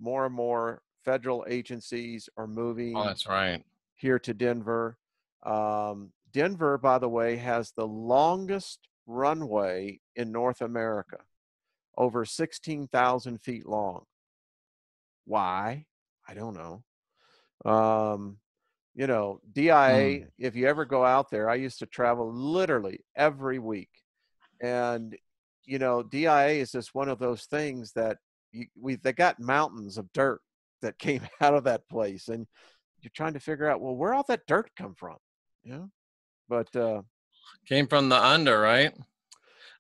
more and more federal agencies are Oh, moving that's right. here to Denver. Denver, by the way, has the longest runway in North America, over 16,000 feet long. Why? I don't know. Um, you know, DIA, Hmm. if you ever go out there, I used to travel literally every week. And, you know, DIA is just one of those things that they got mountains of dirt that came out of that place. And you're trying to figure out, well, where all that dirt come from? You know, but Came from the under, right?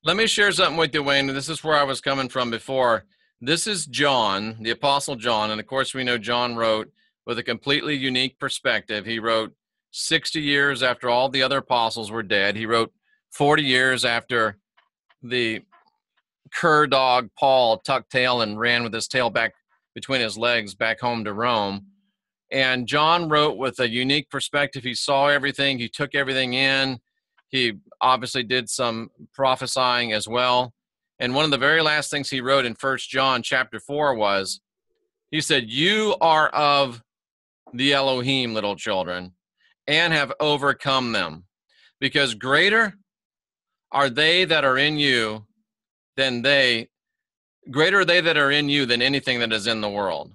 Let me share something with you, Wayne. This is where I was coming from before. This is John, the Apostle John. And of course, we know John wrote with a completely unique perspective. He wrote 60 years after all the other apostles were dead. He wrote 40 years after the cur dog Paul tucked tail and ran with his tail back between his legs back home to Rome. And John wrote with a unique perspective. He saw everything, he took everything in. He obviously did some prophesying as well. And one of the very last things he wrote in First John chapter 4 was, he said, "You are of the Elohim, little children, and have overcome them, because greater are they that are in you than they, greater are they that are in you than anything that is in the world."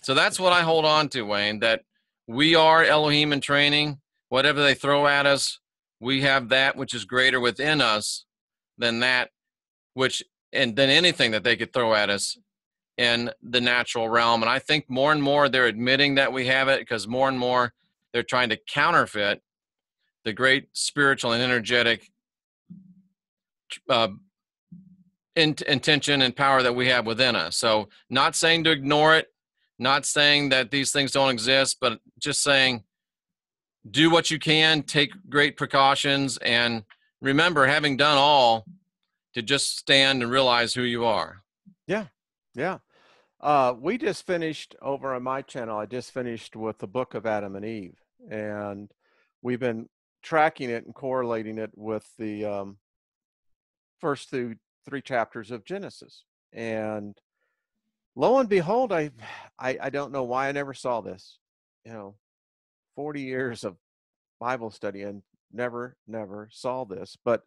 So that's what I hold on to, Wayne, that we are Elohim in training. Whatever they throw at us, we have that which is greater within us than that which, and than anything that they could throw at us in the natural realm. And I think more and more they're admitting that we have it, because more and more they're trying to counterfeit the great spiritual and energetic uh, intention and power that we have within us. So, not saying to ignore it, not saying that these things don't exist, but just saying do what you can, take great precautions, and remember, having done all, to just stand and realize who you are. yeah, yeah. We just finished over on my channel. I just finished with the book of Adam and Eve, and we've been tracking it and correlating it with the first through three chapters of Genesis. And lo and behold, I don't know why I never saw this. You know, 40 years of Bible study and never saw this. But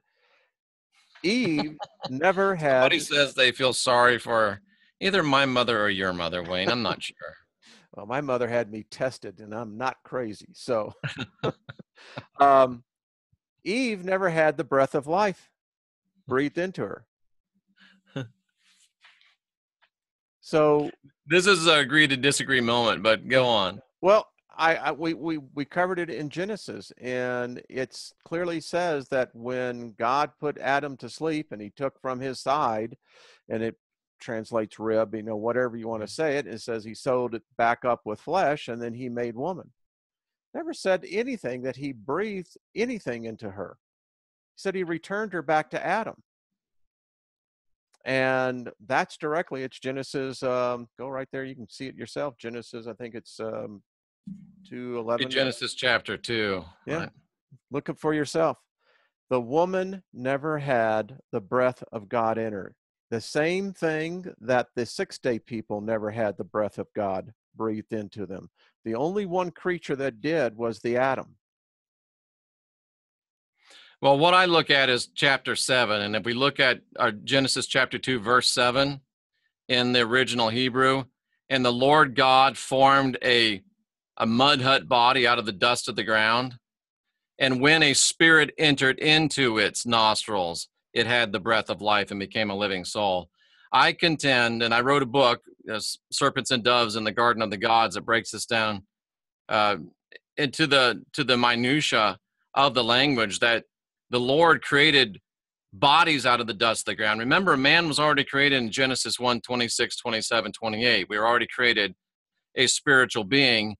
Eve never Somebody had. says they feel sorry for either my mother or your mother, Wayne. I'm not sure. Well, my mother had me tested, and I'm not crazy. So, um, Eve never had the breath of life breathed into her. So, This is a agree to disagree moment, but go on. well, we covered it in Genesis, and it's clearly says that when God put Adam to sleep and he took from his side, and it translates rib, you know, whatever you want to say it says he sewed it back up with flesh, and then he made woman. Never said anything that he breathed anything into her. He said he returned her back to Adam. And that's directly, it's Genesis, go right there, you can see it yourself. Genesis, I think it's 2:11. Genesis chapter 2. Yeah, Right. look it for yourself. The woman never had the breath of God in her. The same thing that the 6-day people never had the breath of God breathed into them. The only one creature that did was the Adam. Well, what I look at is chapter 7. And if we look at our Genesis chapter 2, verse 7 in the original Hebrew, and the Lord God formed a mud hut body out of the dust of the ground. And when a spirit entered into its nostrils, it had the breath of life and became a living soul. I contend, and I wrote a book, Serpents and Doves in the Garden of the Gods, that breaks this down into the minutia of the language, that the Lord created bodies out of the dust of the ground. Remember, man was already created in Genesis 1, 26, 27, 28. We were already created a spiritual being.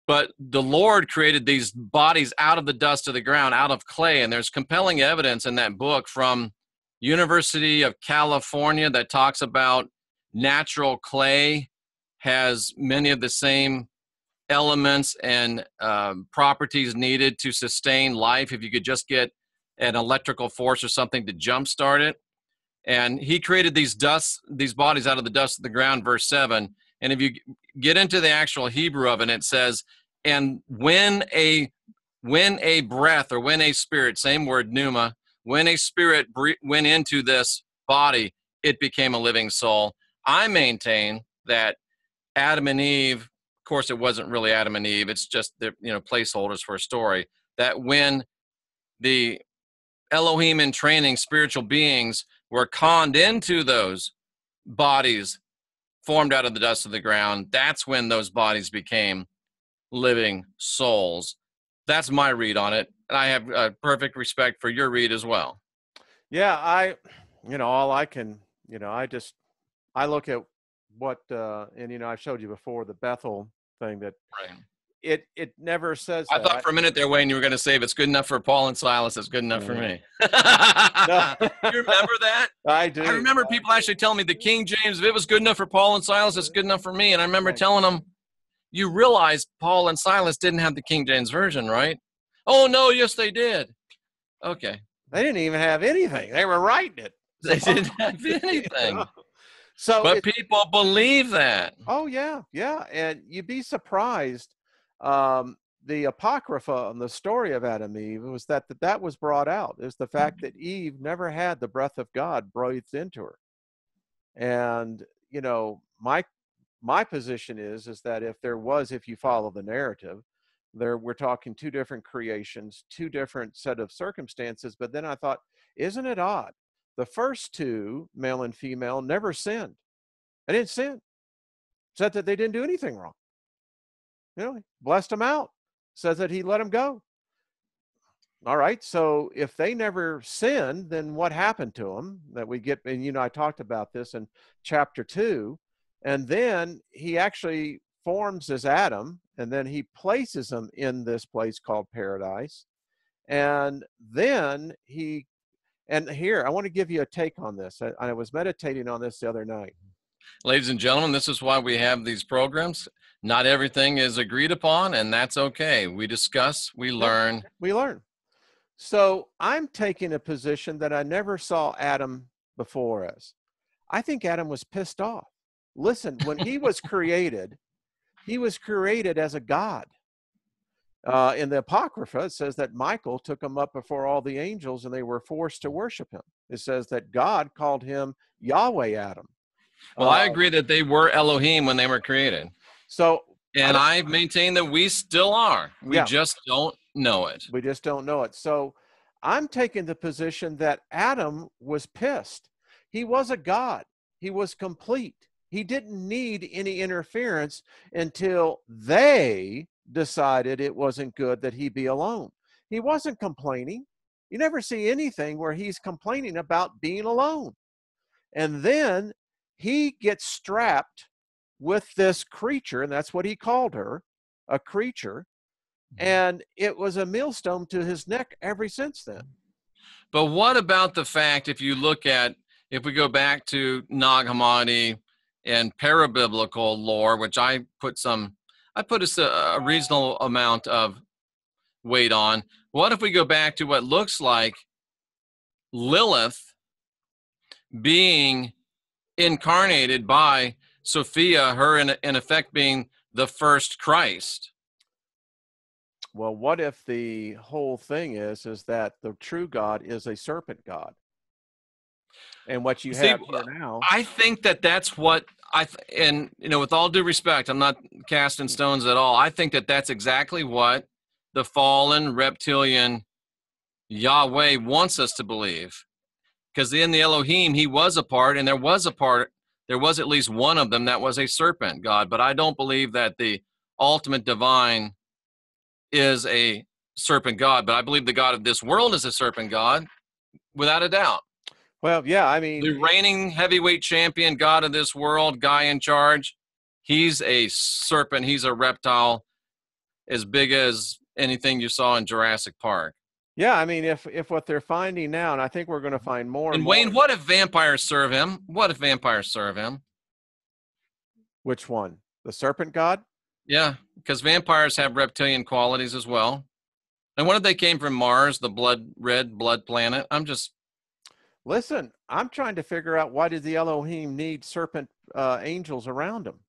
But the Lord created these bodies out of the dust of the ground, out of clay. And there's compelling evidence in that book from University of California that talks about natural clay has many of the same elements and properties needed to sustain life if you could just get an electrical force or something to jumpstart it. And he created these bodies out of the dust of the ground, verse 7. And if you get into the actual Hebrew of it, it says, and when a breath, or when a spirit, same word, pneuma, when a spirit went into this body, it became a living soul. I maintain that Adam and Eve, of course, it wasn't really Adam and Eve. It's just the placeholders for a story. That when the Elohim in training spiritual beings were conned into those bodies formed out of the dust of the ground, that's when those bodies became living souls. That's my read on it. And I have perfect respect for your read as well. Yeah, all I can, I look at what, and I showed you before the Bethel thing that Right. It never says I that. thought for a minute there, Wayne, you were going to say if it's good enough for Paul and Silas, it's good enough for me. No. You remember that? I do. I remember people actually telling me the King James, if it was good enough for Paul and Silas, it's good enough for me. And I remember telling them, you realize Paul and Silas didn't have the King James Version, right? Oh, no, yes, they did. Okay. They didn't even have anything. They were writing it. They didn't have anything. But people believe that. Oh, yeah, yeah. And you'd be surprised. The Apocrypha on the story of Adam and Eve was that was brought out, is the fact that Eve never had the breath of God breathed into her. And, my position is that if you follow the narrative, we're talking two different creations, two different set of circumstances. But then I thought, isn't it odd? The first two, male and female, never sinned. They didn't sin. Said that they didn't do anything wrong. Blessed them out. Says that he let them go. All right. So if they never sinned, then what happened to them? That we get, and I talked about this in chapter 2. And then he actually forms as Adam, and then he places him in this place called paradise. And then and here, I want to give you a take on this. I was meditating on this the other night. Ladies and gentlemen, this is why we have these programs. Not everything is agreed upon, and that's okay. We discuss, we learn. We learn. So I'm taking a position that I never saw Adam before as. I think Adam was pissed off. Listen, when he was created as a god. In the Apocrypha, it says that Michael took him up before all the angels and they were forced to worship him. It says that God called him Yahweh Adam. Well, I agree that they were Elohim when they were created. And I maintain that we still are. We just don't know it. We just don't know it. So I'm taking the position that Adam was pissed. He was a god. He was complete. He didn't need any interference until they decided it wasn't good that he be alone. He wasn't complaining. You never see anything where he's complaining about being alone. And then he gets strapped with this creature, and that's what he called her, a creature. And it was a millstone to his neck ever since then. But what about the fact, if you look at if we go back to Nag Hammadi and parabiblical lore, which I put a reasonable amount of weight on. What if we go back to what looks like Lilith being incarnated by Sophia, her in effect being the first Christ? Well, what if the whole thing is that the true God is a serpent God? And what you have here now. I think that's what and with all due respect, I'm not casting stones at all. I think that's exactly what the fallen reptilian Yahweh wants us to believe. Because in the Elohim, he was a part, and there was at least one of them that was a serpent God. But I don't believe that the ultimate divine is a serpent God. But I believe the God of this world is a serpent God, without a doubt. Well, yeah, I mean, the reigning heavyweight champion, God of this world, guy in charge, he's a serpent. He's a reptile as big as anything you saw in Jurassic Park. Yeah, I mean, if what they're finding now, and I think we're going to find more. And Wayne, what if vampires serve him? What if vampires serve him? Which one? The serpent God? Yeah, because vampires have reptilian qualities as well. And what if they came from Mars, the red blood planet? Listen, I'm trying to figure out, why did the Elohim need serpent angels around them?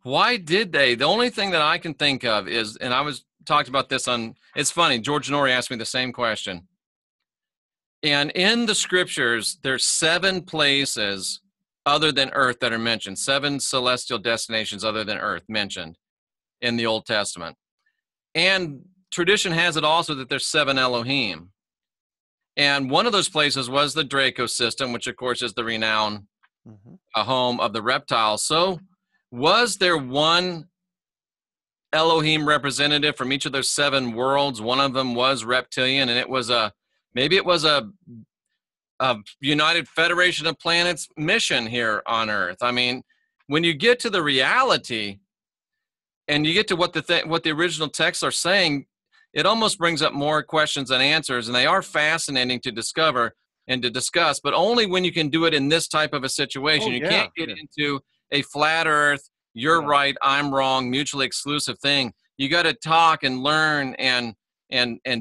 Why did they? The only thing that I can think of is, and I was talked about this it's funny, George Norrie asked me the same question. And in the scriptures, there's 7 places other than Earth that are mentioned, 7 celestial destinations other than Earth mentioned in the Old Testament. And tradition has it also that there's 7 Elohim. And one of those places was the Draco system, which of course is the renowned home of the reptiles. So was there one Elohim representative from each of those 7 worlds? One of them was reptilian, and it was a United Federation of Planets mission here on Earth. I mean, when you get to the reality and you get to what the original texts are saying, it almost brings up more questions than answers, and they are fascinating to discover and to discuss, but only when you can do it in this type of a situation. You can't get into a flat Earth, you're right, I'm wrong, mutually exclusive thing. You got to talk and learn and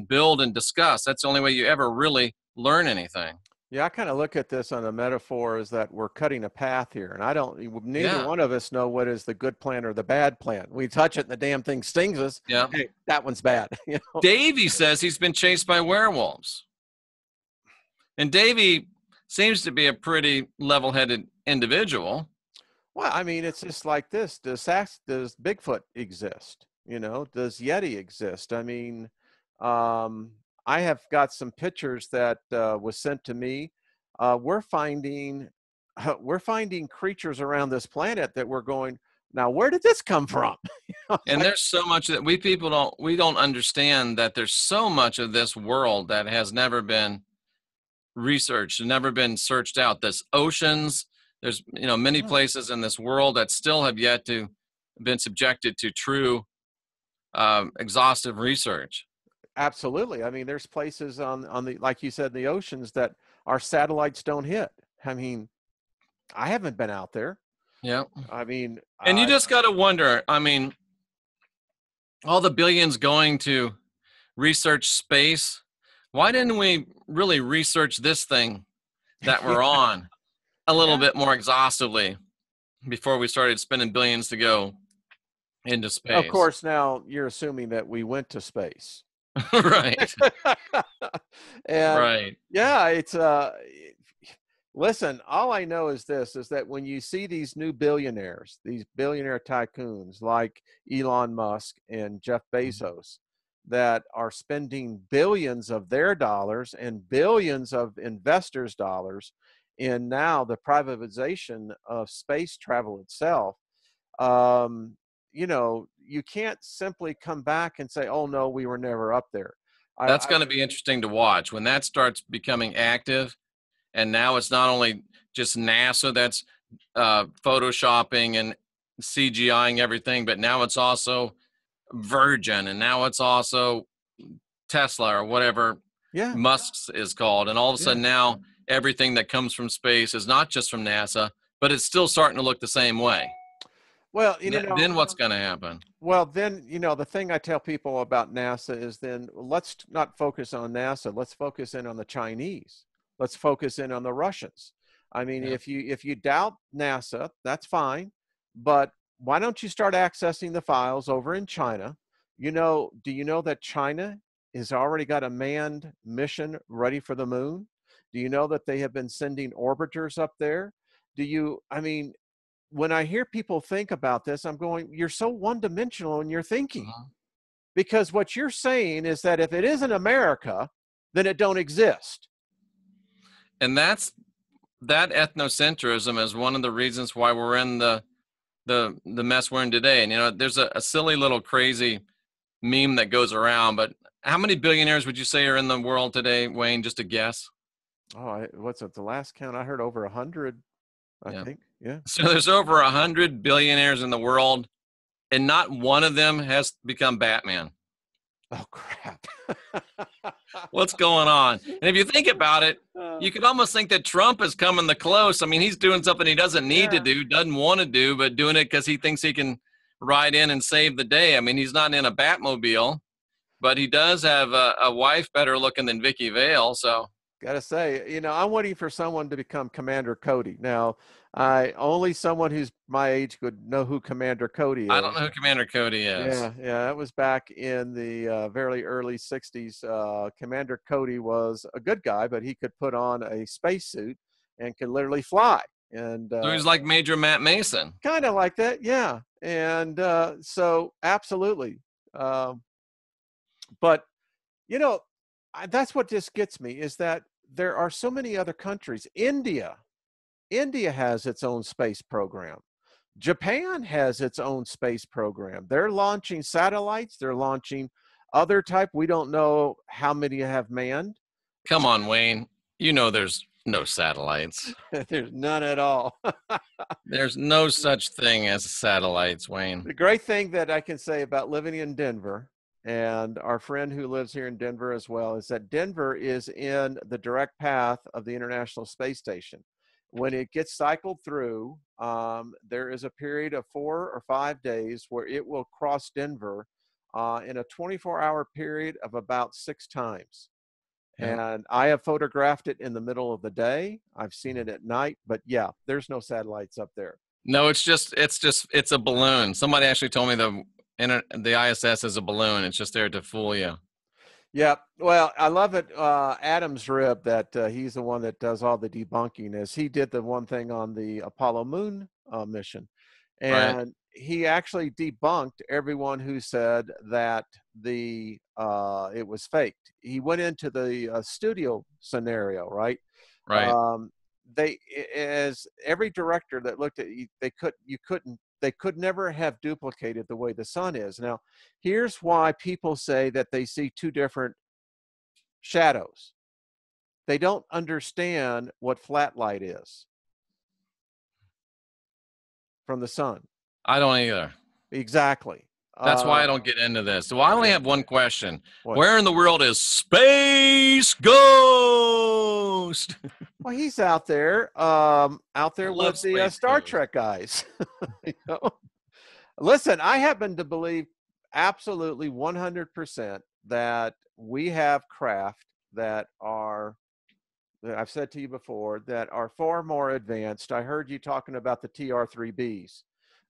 build and discuss. That's the only way you ever really learn anything. Yeah, I kind of look at this on a metaphor is that we're cutting a path here, and neither one of us know what is the good plan or the bad plan. We touch it and the damn thing stings us. Yeah. Hey, that one's bad. Davey says he's been chased by werewolves. And Davey seems to be a pretty level-headed individual. Well, I mean, it's just like this. Does Bigfoot exist? Does Yeti exist? I mean, I have got some pictures that was sent to me. We're finding creatures around this planet that we're going, now where did this come from? And there's so much that we don't understand, that there's so much of this world that has never been researched, never been searched out. There's oceans, there's many places in this world that still have yet to been subjected to true exhaustive research. Absolutely. I mean, there's places on the, like you said, the oceans that our satellites don't hit. I mean, I haven't been out there. Yeah. I mean, and you just got to wonder, I mean, all the billions going to research space, why didn't we really research this thing that we're on a little bit more exhaustively before we started spending billions to go into space? Of course, now you're assuming that we went to space. Right. Right. Yeah, it's listen, all I know is this, is that when you see these new billionaires, these billionaire tycoons like Elon Musk and Jeff Bezos, that are spending billions of their dollars and billions of investors' dollars in now the privatization of space travel itself, you can't simply come back and say, oh no, we were never up there. That's going to be interesting to watch when that starts becoming active. And now it's not only just NASA that's photoshopping and CGIing everything, but now it's also Virgin, and now it's also Tesla or whatever Musk's is called. And all of a sudden now everything that comes from space is not just from NASA, but it's still starting to look the same way. Well, Then what's going to happen? well, then, the thing I tell people about NASA is then let's not focus on NASA. Let's focus in on the Chinese. Let's focus in on the Russians. I mean, Yeah. if you doubt NASA, that's fine, but why don't you start accessing the files over in China? Do you know that China has already got a manned mission ready for the moon? Do you know that they have been sending orbiters up there? I mean, when I hear people think about this, I'm going, you're so one-dimensional in your thinking. Uh-huh. Because what you're saying is that if it isn't America, then it don't exist. And that ethnocentrism is one of the reasons why we're in the mess we're in today. And there's a silly little crazy meme that goes around, but how many billionaires would you say are in the world today, Wayne? Just a guess. Oh, what's it? The last count I heard over 100, I think. Yeah. So there's over 100 billionaires in the world, and not one of them has become Batman. Oh, crap. What's going on? And if you think about it, you could almost think that Trump is coming the close. I mean, he's doing something he doesn't need to do, doesn't want to do, but doing it because he thinks he can ride in and save the day. I mean, he's not in a Batmobile, but he does have a wife better looking than Vicky Vale. So gotta say, I'm waiting for someone to become Commander Cody. Now, only someone who's my age could know who Commander Cody is. I don't know who Commander Cody is. Yeah, that was back in the very early 60s. Commander Cody was a good guy, but he could put on a spacesuit and could literally fly. And so he's like Major Matt Mason. Kind of like that, yeah. And so absolutely. But, that's what just gets me is that there are so many other countries. India has its own space program. Japan has its own space program. They're launching satellites. They're launching other type. We don't know how many have manned. Come on, Wayne. There's no satellites. There's none at all. There's no such thing as satellites, Wayne. The great thing that I can say about living in Denver, and our friend who lives here in Denver as well, is that Denver is in the direct path of the International Space Station. When it gets cycled through, there is a period of 4 or 5 days where it will cross Denver in a 24-hour period of about 6 times. Yeah. And I have photographed it in the middle of the day. I've seen it at night, but yeah, there's no satellites up there. No, it's a balloon. Somebody actually told me the ISS is a balloon. It's just there to fool you. Yeah, well, I love it. Adam's rib, that he's the one that does all the debunking, is he did the one thing on the Apollo moon mission. And right. He actually debunked everyone who said that it was faked. He went into the studio scenario, right? Right. As every director that looked at it, they could never have duplicated the way the sun is. Now, here's why people say that they see 2 different shadows. They don't understand what flat light is from the sun. I don't either. Exactly. That's why I don't get into this. So I only have one question. What? Where in the world is Space Ghost? Well, he's out there with the Star Trek guys. Listen, I happen to believe absolutely 100% that we have craft that I've said to you before, that are far more advanced. I heard you talking about the TR-3Bs.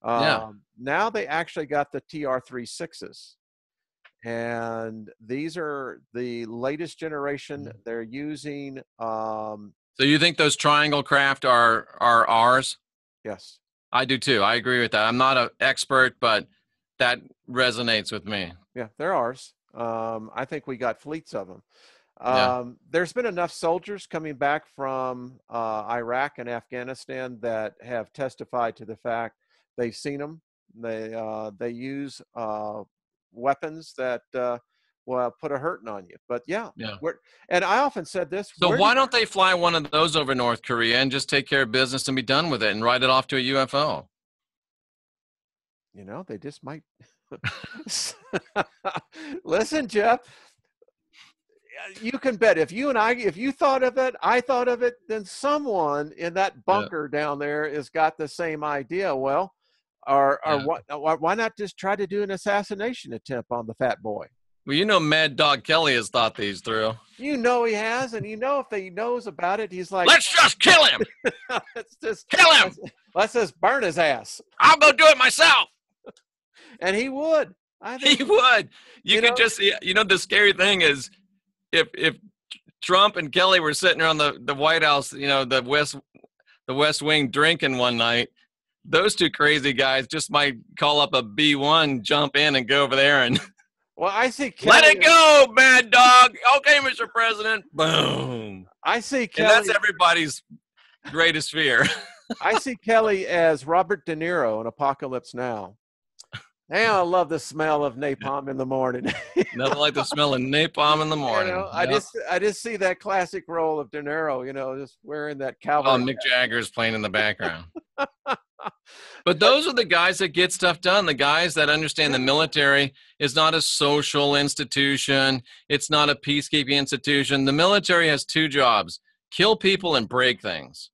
Now they actually got the TR-36s. And these are the latest generation. They're using. So you think those triangle craft are ours? Yes, I do too. I agree with that. I'm not an expert, but that resonates with me. Yeah, they're ours. I think we got fleets of them. Yeah. There's been enough soldiers coming back from Iraq and Afghanistan that have testified to the fact they've seen them. They use weapons that will put a hurting on you. But yeah. And I often said this. So why don't they fly one of those over North Korea and just take care of business and be done with it and write it off to a UFO? They just might. Listen, Jeff, You can bet if you thought of it, I thought of it, then someone in that Yeah. bunker down there has got the same idea. Well, or Yeah. why not just try to do an assassination attempt on the fat boy? Well, you know, Mad Dog Kelly has thought these through. You know he has, and you know if he knows about it, he's like, Let's just kill him. Kill him. let's just burn his ass, I'll go do it myself. and he would. I think He would. You You could know- just see. You know, the scary thing is, if Trump and Kelly were sitting around the White House, you know, the West Wing drinking one night, those two crazy guys just might call up a B-1, jump in, and go over there and Well, I see Kelly. let it go, Mad Dog. Okay, Mr. President. Boom. I see And Kelly. that's everybody's greatest fear. I see Kelly as Robert De Niro in Apocalypse Now. Damn, I love the smell of napalm in the morning. Nothing like the smell of napalm in the You morning. know, Yep. I just see that classic role of De Niro, you know, just wearing that Oh, Calvin. Mick Jagger's playing in the background. But those are the guys that get stuff done. The guys that understand the military is not a social institution. It's not a peacekeeping institution. The military has two jobs: kill people and break things.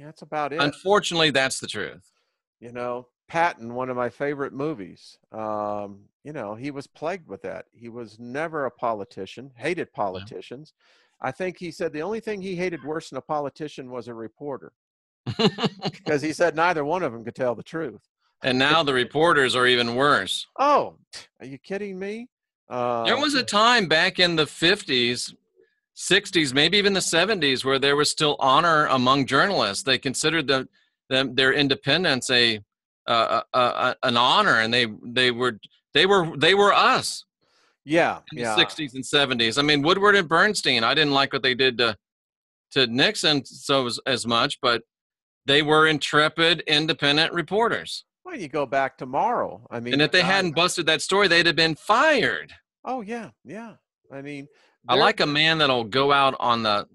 That's about it. Unfortunately, that's the truth. You know, Patton, one of my favorite movies. You know, he was plagued with that. He was never a politician, hated politicians. I think he said the only thing he hated worse than a politician was a reporter, because he said neither one of them could tell the truth. And now the reporters are even worse. Oh, are you kidding me? There was a time back in the 50s, 60s, maybe even the 70s, where there was still honor among journalists. They considered their independence an honor, and they were us Yeah, in the yeah. 60s and 70s. I mean, Woodward and Bernstein. I didn't like what they did to Nixon as much, but they were intrepid, independent reporters. Well, you go back tomorrow. I mean, And if they God- hadn't busted that story, they'd have been fired. Oh yeah, yeah. I mean, I there- like a man that'll go out on the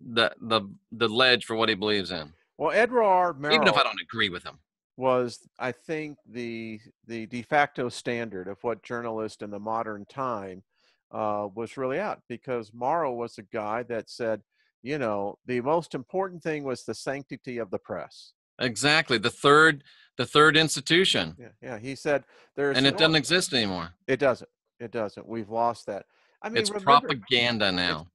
ledge for what he believes in, Well, Edward even if I Murrow don't agree with him. was, I think, the de facto standard of what journalist in the modern time was really out, because Morrow was a guy that said, you know, the most important thing was the sanctity of the press. Exactly, the third institution, Yeah, yeah. He said there's and it no- doesn't exist anymore. It doesn't. It doesn't. We've lost that. I mean, It's remember, propaganda now.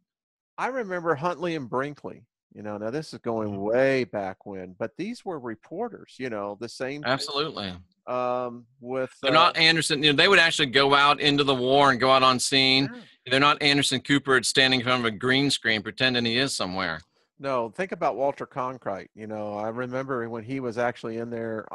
I remember Huntley and Brinkley. You know, now this is going Mhm. way back when, but these were reporters. You know, the same. Absolutely, With they're not Anderson. You know, they would actually go out into the war and go out on scene. Yeah. They're not Anderson Cooper standing in front of a green screen pretending he is somewhere. No, think about Walter Cronkite. You know, I remember when he was actually in there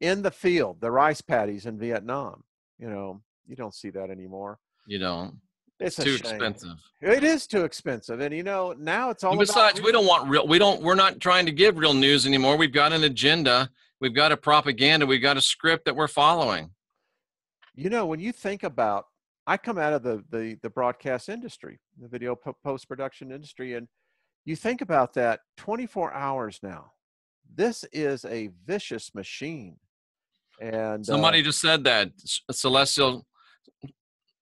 in the field, the rice paddies in Vietnam. You know, you don't see that anymore. You don't. It's a Too shame. expensive. It is too expensive, and you know now it's all. And besides, about, we don't want real. We're not trying to give real news anymore. We've got an agenda. We've got a propaganda. We've got a script that we're following. You know, when you think about, I come out of the broadcast industry, the video post production industry, and you think about that 24 hours now. This is a vicious machine. And Somebody just said that. Celestial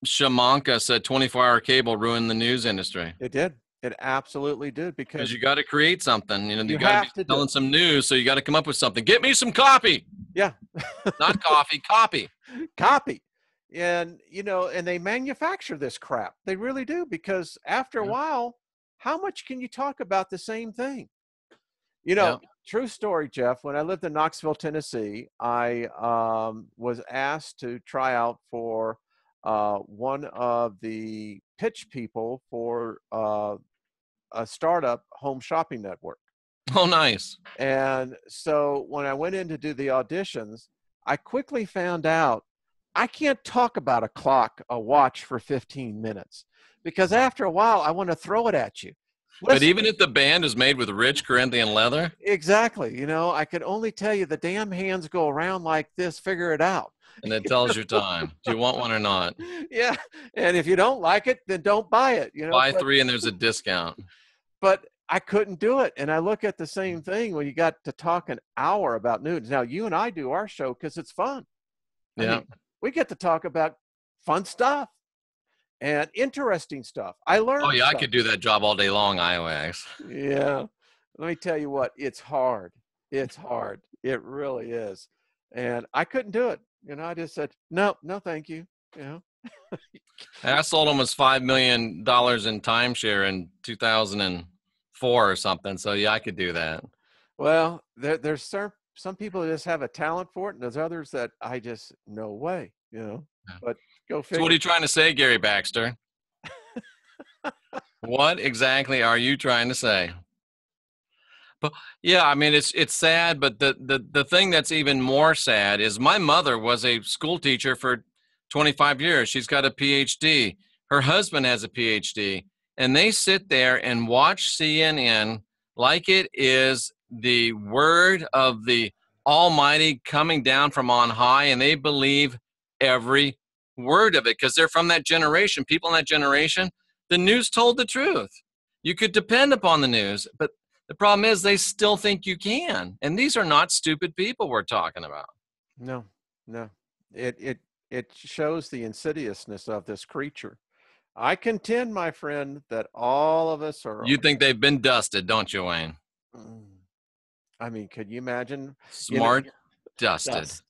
Shamanka said 24-hour cable ruined the news industry. it did. It absolutely did, Because because you got to create something. You know, You you got have to to be do telling it. some news, so you got to come up with something. Get me some copy. Yeah. Not coffee, copy. copy. And you know, and they manufacture this crap. They really do, because after a Yeah. while, how much can you talk about the same thing? You know, true story, Jeff. When I lived in Knoxville, Tennessee, I was asked to try out for one of the pitch people for a startup home shopping network. Oh, nice. And so when I went in to do the auditions, I quickly found out I can't talk about a watch for 15 minutes, because after a while, I want to throw it at you. But Listen, even if the band is made with rich Corinthian leather, exactly, you know, I could only tell you the damn hands go around like this, figure it out. and it tells your time. Do you want one or not? Yeah. And if you don't like it, then don't buy it, you know. Buy 3 and there's a discount. But I couldn't do it. And I look at the same thing when you got to talk an hour about news. Now, you and I do our show because it's fun. I Yeah. mean, we get to talk about fun stuff. and interesting stuff. I Oh learned yeah, I stuff. could do that job all day long, IOX. Yeah. Let me tell you what, it's hard. It's hard. It really is. And I couldn't do it. I just said, no, no, thank you. You know, I sold almost $5 million in timeshare in 2004 or something. So yeah, I could do that. well, there's some people that just have a talent for it, and there's others that I just, no way. Yeah. But go So what are figure. you trying to say, Gary Baxter? What exactly are you trying to say? But yeah, I mean it's sad, but the thing that's even more sad is my mother was a school teacher for 25 years. She's got a PhD. Her husband has a PhD, and they sit there and watch CNN like it is the word of the Almighty coming down from on high, and they believe every word of it because they're from that generation. People in that generation, the news told the truth. You could depend upon the news, but the problem is they still think you can. And these are not stupid people we're talking about. No, no. It shows the insidiousness of this creature. I contend, my friend, that all of us are. You think they've been dusted, don't you, Wayne? Mm, I mean, could you imagine? You know, Smart, dusted. dust.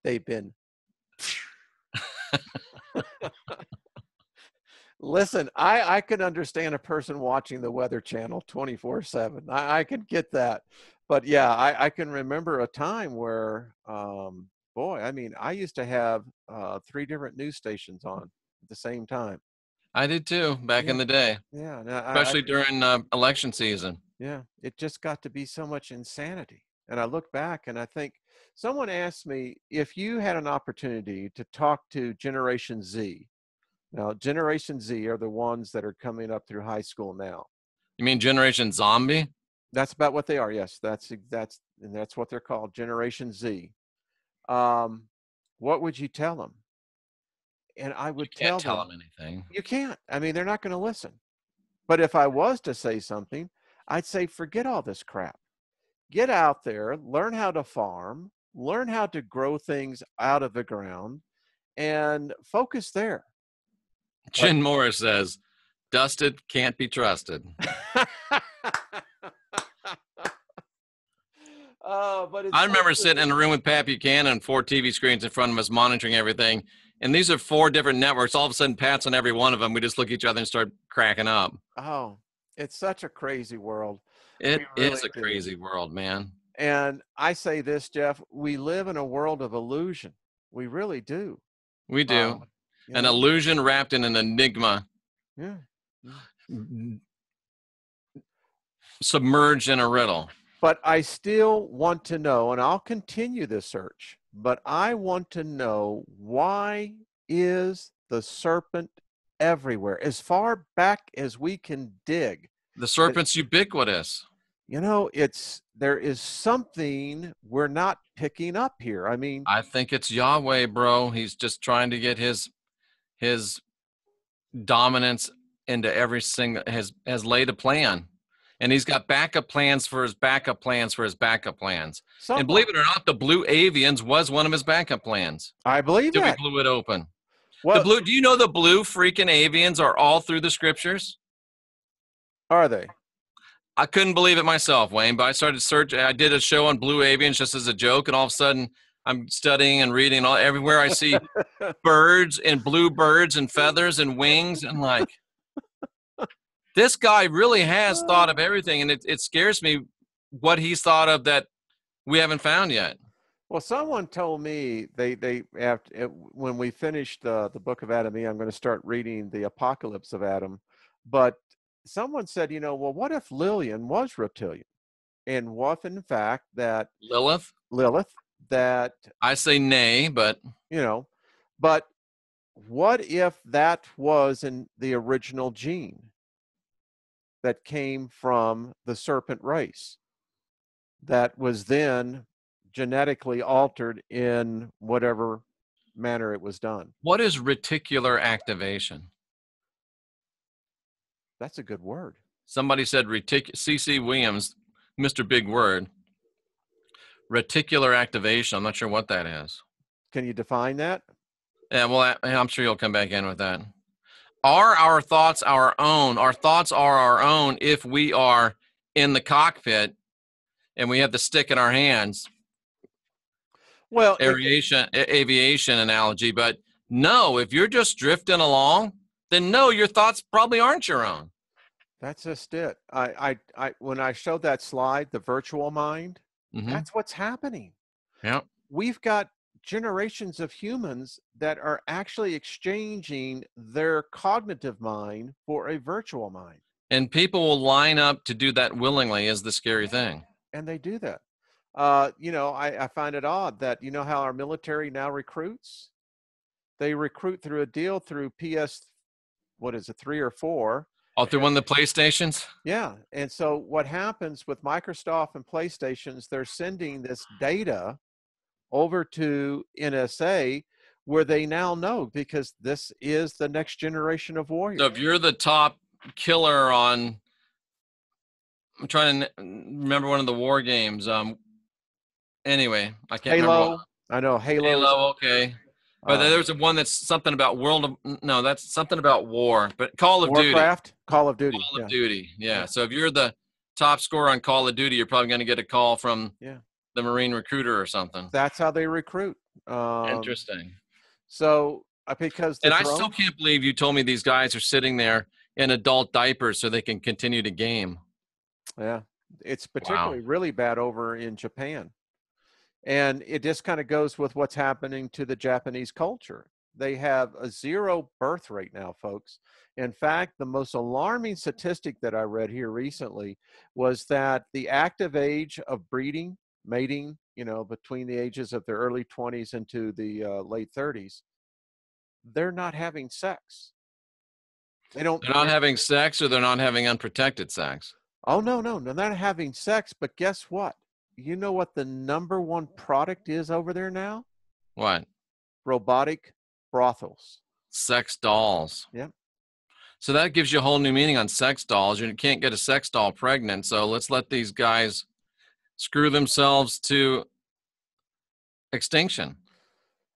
They've been. Listen, I could understand a person watching the Weather Channel 24/7. I could get that. But yeah, I can remember a time where, boy, I mean, I used to have 3 different news stations on at the same time. I did too back Yeah, in the day, yeah. And especially during election season. yeah, it just got to be so much insanity. And I look back and I think someone asked me if you had an opportunity to talk to Generation Z. Now, Generation Z are the ones that are coming up through high school now. You mean Generation Zombie? That's about what they are. Yes, that's what they're called, Generation Z. What would you tell them? And I You would can't tell tell them, them anything. you can't. I mean, they're not going to listen. But if I was to say something, I'd say, forget all this crap. Get out there, learn how to farm, learn how to grow things out of the ground, and focus there. But Jim Morris says, dusted can't be trusted. but it's I so remember true. sitting in a room with Pat Buchanan and 4 TV screens in front of us monitoring everything. And these are 4 different networks. All of a sudden, Pat's on every one of them. We just look at each other and start cracking up. Oh, it's such a crazy world. It We is really a do. crazy world, man. And I say this, Jeff, we live in a world of illusion. We really do. We do. You An know? illusion wrapped in an enigma, Yeah. Yeah. submerged in a riddle. But I still want to know, and I'll continue this search, but I want to know, why is the serpent everywhere? As far back as we can dig. The serpent's ubiquitous. There is something we're not picking up here. I mean, I think it's Yahweh, bro. He's just trying to get his dominance into every single, has laid a plan. And he's got backup plans for his backup plans for his backup plans. And believe it or not, the Blue Avians was one of his backup plans. I believe Till we that. blew it open. Well, Do you know the blue freaking avians are all through the scriptures? are they? I couldn't believe it myself, Wayne, but I started searching. I did a show on blue avians just as a joke, and all of a sudden I'm studying and reading everywhere I see birds and blue birds and feathers and wings, and like, this guy really has thought of everything, and it scares me what he's thought of that we haven't found yet. Well, someone told me they after when we finished the book of Adam, I'm going to start reading the Apocalypse of Adam. But someone said, well, what if Lillian was reptilian, and what if, in fact, that Lilith, that I say nay, but but what if that was in the original gene that came from the serpent race that was then genetically altered in whatever manner it was done? what is reticular activation? That's a good word. Somebody said C.C. Williams, Mr. Big Word. Reticular activation. I'm not sure what that is. Can you define that? Yeah, well, I'm sure you'll come back in with that. Are our thoughts our own? Our thoughts are our own if we are in the cockpit and we have the stick in our hands. Well, Aviation analogy, but no, if you're just drifting along, then no, your thoughts probably aren't your own. that's just it. When I showed that slide, the virtual mind, that's what's happening. Yeah. We've got generations of humans that are actually exchanging their cognitive mind for a virtual mind. And people will line up to do that willingly is the scary thing. And they do that. I find it odd that, you know how our military now recruits? They recruit through a deal through what is it, 3 or 4? Oh, through one of the PlayStations? Yeah. And so what happens with Microsoft and PlayStations, they're sending this data over to NSA where they now know, because this is the next generation of warriors. So if you're the top killer on, I'm trying to remember one of the war games. Anyway, I can't remember what. I know Halo. Halo, okay. But there's one that's something about that's something about war. But Call of Duty. Warcraft? Call of Duty. Call of Duty, yeah. So if you're the top scorer on Call of Duty, you're probably going to get a call from the Marine recruiter or something. That's how they recruit. Interesting. So because I still can't believe you told me these guys are sitting there in adult diapers so they can continue to game. Yeah, it's particularly really bad over in Japan. And it just kind of goes with what's happening to the Japanese culture. They have a 0 birth rate now, folks. In fact, the most alarming statistic that I read here recently was that the active age of breeding, mating, between the ages of their early 20s into the late 30s, they're not having sex. They're not having sex, or they're not having unprotected sex. Oh, no, they're not having sex. But guess what? You know what the number one product is over there now? What? Robotic brothels. Sex dolls. Yep. So that gives you a whole new meaning on sex dolls. You can't get a sex doll pregnant, so let's let these guys screw themselves to extinction.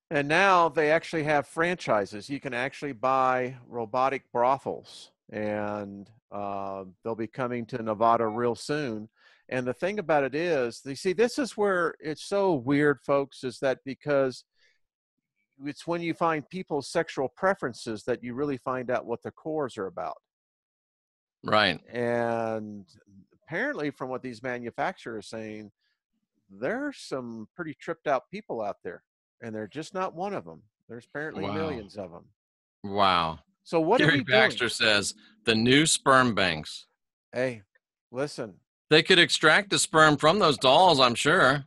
And now they actually have franchises. You can actually buy robotic brothels, and they'll be coming to Nevada real soon. And the thing about it is, you see, this is where it's so weird, folks, is that because it's when you find people's sexual preferences that you really find out what their cores are about. Right. And apparently, from what these manufacturers are saying, there's some pretty tripped out people out there, and they're just not one of them. There's apparently millions of them. Wow. So what Gary are we Baxter doing? says the new sperm banks. Hey, listen. They could extract the sperm from those dolls, I'm sure.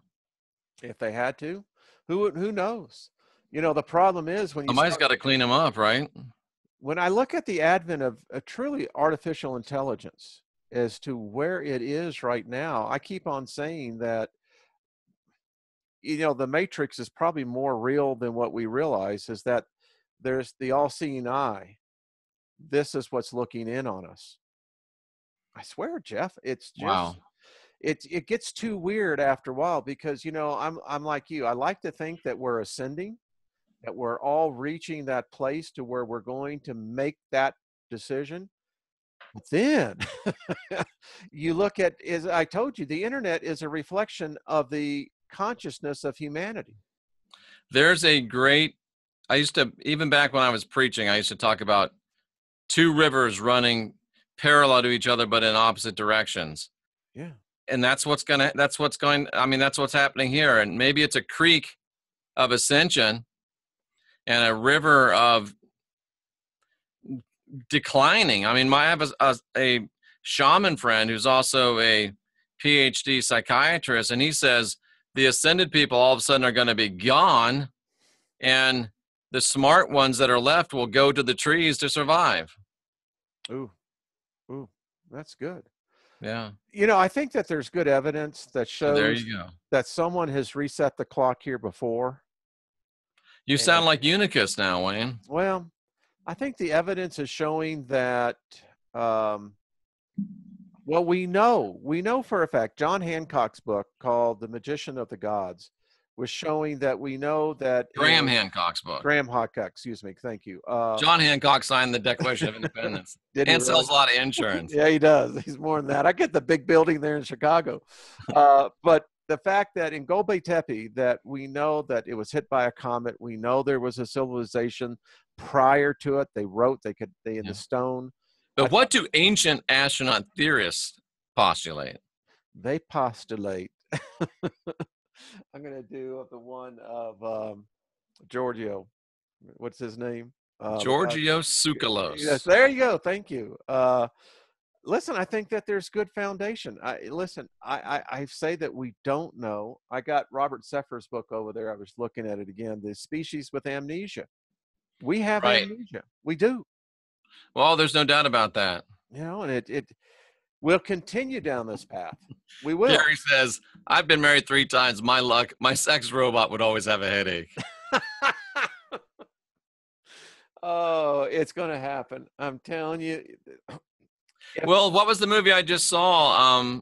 If they had to. Who knows? The problem is when somebody's got to clean them up, right? When I look at the advent of a truly artificial intelligence as to where it is right now, I keep on saying that, the Matrix is probably more real than what we realize, is that there's the all-seeing eye. This is what's looking in on us. I swear, Jeff, it's just, wow. It gets too weird after a while, because, I'm like you. I like to think that we're ascending, that we're all reaching that place to where we're going to make that decision. But then you look at, as I told you, the internet is a reflection of the consciousness of humanity. There's a great, I used to, even back when I was preaching, I used to talk about 2 rivers running parallel to each other, but in opposite directions. Yeah. And that's what's happening here. And maybe it's a creek of ascension and a river of declining. I have a shaman friend who's also a PhD psychiatrist, and he says the ascended people all of a sudden are going to be gone, and the smart ones that are left will go to the trees to survive. Ooh, that's good. Yeah. I think that there's good evidence that shows there you go. that someone has reset the clock here before. You sound like Unicus now, Wayne. Well, I think the evidence is showing that, we know for a fact, John Hancock's book called The Magician of the Gods was showing that we know that Graham in Hancock's book. Graham Hancock, excuse me, thank you. John Hancock signed the Declaration of Independence Did he and really? sells a lot of insurance. Yeah, he does. He's more than that. I get the big building there in Chicago. But the fact that in Göbekli Tepe, that we know that it was hit by a comet, we know there was a civilization prior to it. They wrote, they in the stone. But what do ancient astronaut theorists postulate? They postulate. I'm going to do the one of Giorgio. What's his name? Giorgio Tsoukalos. Yes, there you go. Thank you. Listen, I think that there's good foundation. I say that we don't know. I got Robert Seffer's book over there. I was looking at it again. The Species with Amnesia. We have amnesia. We do. Well, there's no doubt about that. You know, and it we'll continue down this path. We will. Gary says, I've been married 3 times. My sex robot would always have a headache. Oh, it's going to happen. I'm telling you. Well, what was the movie I just saw?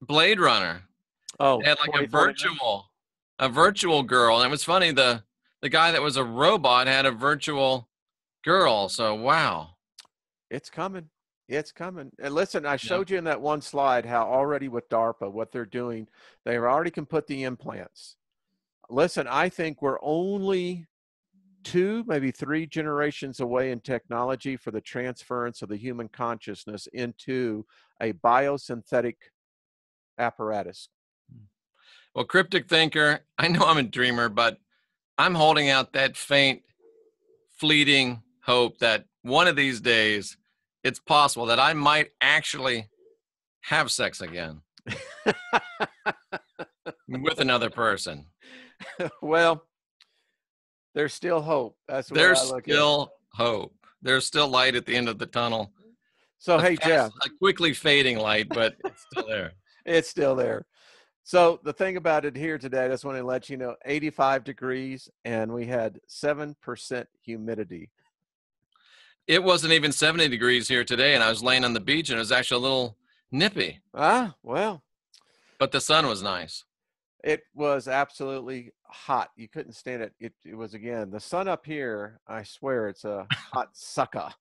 Blade Runner. Oh, it had like a virtual girl. And it was funny. The guy that was a robot had a virtual girl. So, wow. It's coming. It's coming. And listen, I showed you in that one slide how already with DARPA, what they're doing, they already can put the implants. Listen, I think we're only 2, maybe 3 generations away in technology for the transference of the human consciousness into a biosynthetic apparatus. Well, Cryptic Thinker, I know I'm a dreamer, but I'm holding out that faint, fleeting hope that one of these days it's possible that I might actually have sex again with another person. Well, there's still hope. That's what there's I look still at. Hope. There's still light at the end of the tunnel. So, hey, Jeff. A quickly fading light, but it's still there. It's still there. So the thing about it here today, I just want to let you know, 85 degrees, and we had 7% humidity. It wasn't even 70 degrees here today, and I was laying on the beach, and it was actually a little nippy. Ah, well. But the sun was nice. It was absolutely hot. You couldn't stand it. It was, again, the sun up here, I swear it's a hot sucker.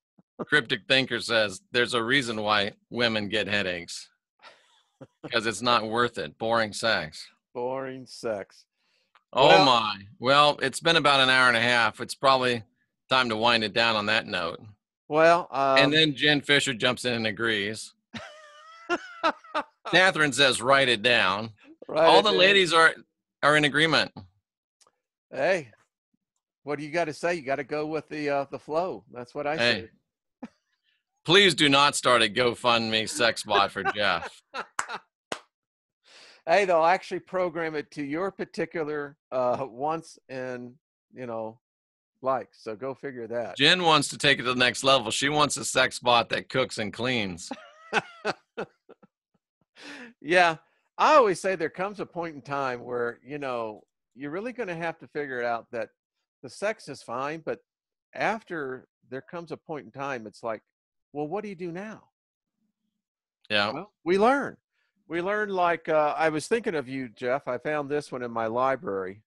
Cryptic Thinker says there's a reason why women get headaches. Because it's not worth it. Boring sex. Boring sex. Oh, my. Well, it's been about an hour and a half. It's probably time to wind it down on that note. Well, and then Jen Fisher jumps in and agrees. Catherine says, write it down. All the ladies are in agreement. Hey, what do you got to say? You got to go with the flow. That's what I say. Please do not start a GoFundMe sex bot for Jeff. Hey, they'll actually program it to your particular wants and, likes. So go figure that. Jen wants to take it to the next level. She wants a sex bot that cooks and cleans. Yeah. I always say there comes a point in time where, you're really going to have to figure out that the sex is fine, but after there comes a point in time, it's like, well, what do you do now? Yeah. Well, we learn. We learn, like, I was thinking of you, Jeff. I found this one in my library.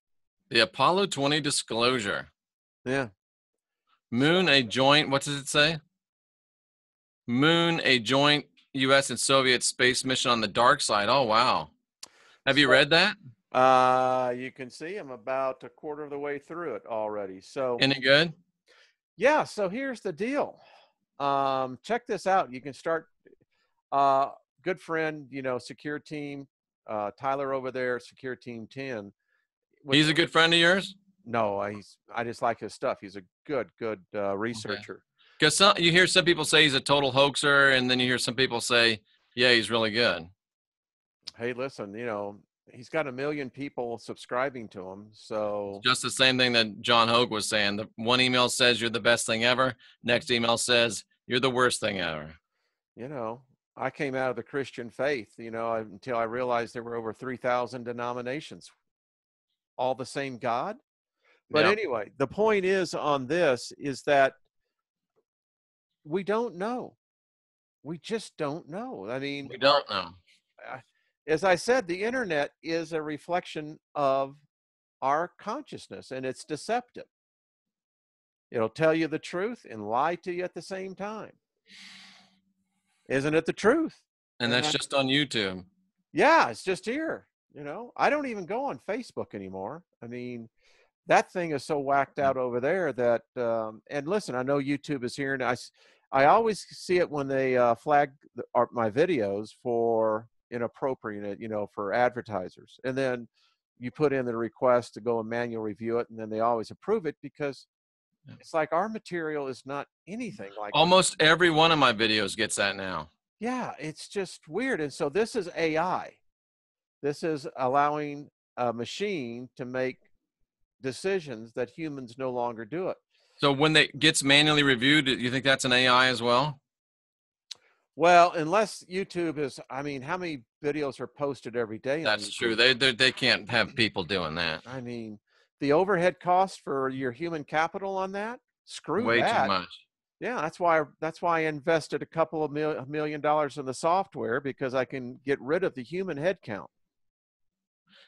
The Apollo 20 disclosure. Yeah. Moon, a joint, what does it say? Moon, a joint U.S. and Soviet space mission on the dark side. Oh, wow. Have you read that? You can see I'm about a quarter of the way through it already. So any good? Yeah. So here's the deal. Check this out. You can start. Good friend, Secure Team, Tyler over there, Secure Team 10. He's a good friend of yours? No, I just like his stuff. He's a good researcher. Because you hear some people say he's a total hoaxer, and then you hear some people say, yeah, he's really good. Hey, listen, he's got 1 million people subscribing to him. So just the same thing that John Hogue was saying. The one email says you're the best thing ever. Next email says you're the worst thing ever. I came out of the Christian faith, until I realized there were over 3,000 denominations, all the same God. But anyway, the point is on this is that we don't know. We just don't know. I mean, we don't know. as I said, the internet is a reflection of our consciousness, and it's deceptive. It'll tell you the truth and lie to you at the same time. Isn't it the truth? And that's just on YouTube. Yeah, it's just here. I don't even go on Facebook anymore. I mean, that thing is so whacked out over there that, and listen, I know YouTube is here, and I always see it when they flag my videos for inappropriate, for advertisers. And then you put in the request to go and manual review it, and then they always approve it because it's like our material is not anything like almost every one of my videos gets that now. Yeah, it's just weird. And so this is AI. This is allowing a machine to make decisions that humans no longer do it. So when it gets manually reviewed, you think that's an AI as well? Well, unless YouTube is, I mean, how many videos are posted every day? That's true. They can't have people doing that. I mean, the overhead cost for your human capital on that, screw Way that. too much. Yeah, that's why I invested a couple of $1 million in the software, because I can get rid of the human head count.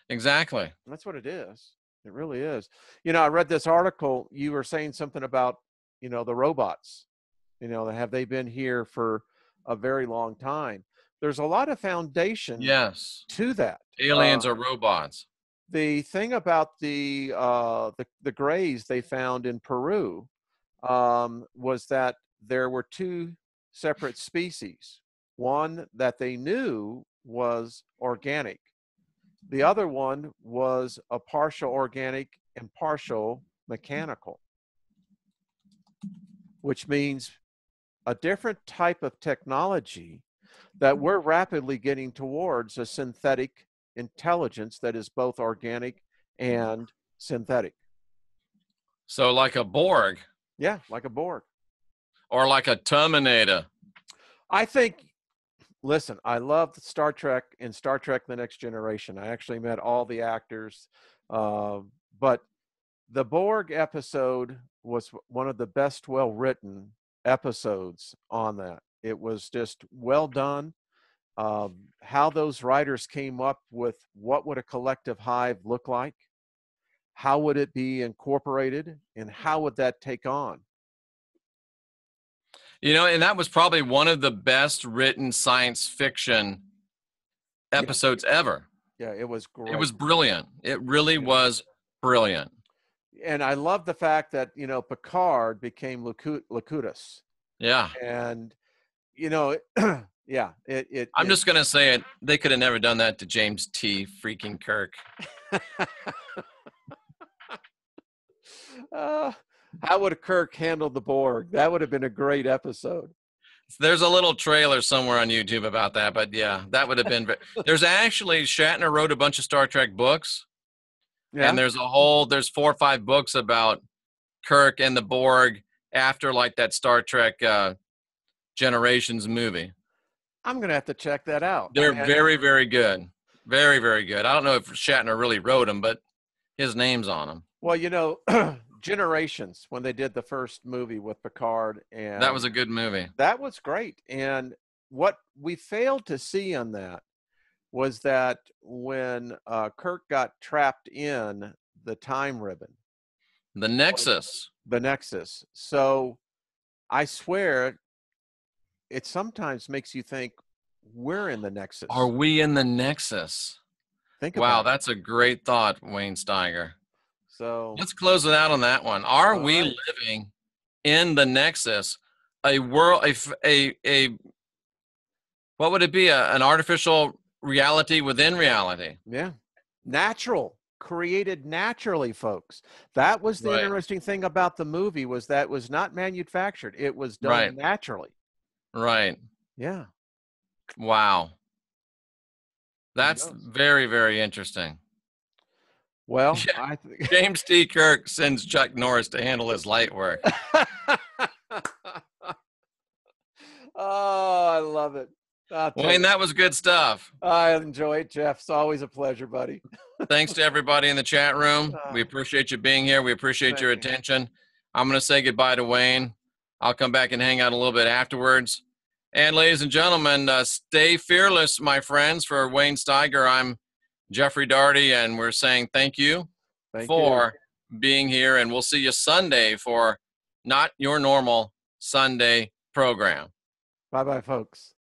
Exactly. That's what it is. It really is. I read this article. You were saying something about, the robots. Have they been here for a very long time? There's a lot of foundation to that. Aliens are robots. The thing about the grays they found in Peru was that there were two separate species. One that they knew was organic. The other one was a partial organic and partial mechanical, which means a different type of technology that we're rapidly getting towards, a synthetic intelligence that is both organic and synthetic. So like a Borg. Yeah, like a Borg. Or like a Terminator. I think, listen, I loved Star Trek and Star Trek The Next Generation. I actually met all the actors. But the Borg episode was one of the best well-written episodes on that. It was just well done. How those writers came up with what would a collective hive look like? How would it be incorporated? And how would that take on? And that was probably one of the best written science fiction episodes ever. Yeah, it was great. It was brilliant. It really was brilliant. And I love the fact that, Picard became Locutus. Yeah. And, yeah, I'm just going to say it. They could have never done that to James T. freaking Kirk. How would Kirk handle the Borg? That would have been a great episode. There's a little trailer somewhere on YouTube about that, but yeah, that would have been. There's actually, Shatner wrote a bunch of Star Trek books, and there's 4 or 5 books about Kirk and the Borg after like that Star Trek Generations movie. I'm going to have to check that out. They're very, very good. Very, very good. I don't know if Shatner really wrote them, but his name's on them. Well, Generations, when they did the first movie with Picard, and that was a good movie. That was great. And what we failed to see on that was that when Kirk got trapped in the time ribbon, the Nexus. So I swear it sometimes makes you think, we're in the Nexus. Are we in the Nexus? Think about wow, it. That's a great thought, Wayne Steiger. So let's close it out on that one. Are we living in the Nexus? A world, what would it be? An artificial reality within reality? Yeah. Natural, created naturally, folks. That was the interesting thing about the movie, was that it was not manufactured. It was done naturally. Right. Yeah. Wow. That's very, very interesting. Well, James T. Kirk sends Chuck Norris to handle his light work. Oh, I love it. Wayne, that was good stuff. I enjoy it, Jeff. It's always a pleasure, buddy. Thanks to everybody in the chat room. We appreciate you being here. We appreciate your attention. I'm going to say goodbye to Wayne. I'll come back and hang out a little bit afterwards. And ladies and gentlemen, stay fearless, my friends. For Wayne Steiger, I'm Jeffrey Daugherty, and we're saying thank you Thank you. for being here, and we'll see you Sunday for not your normal Sunday program. Bye-bye, folks.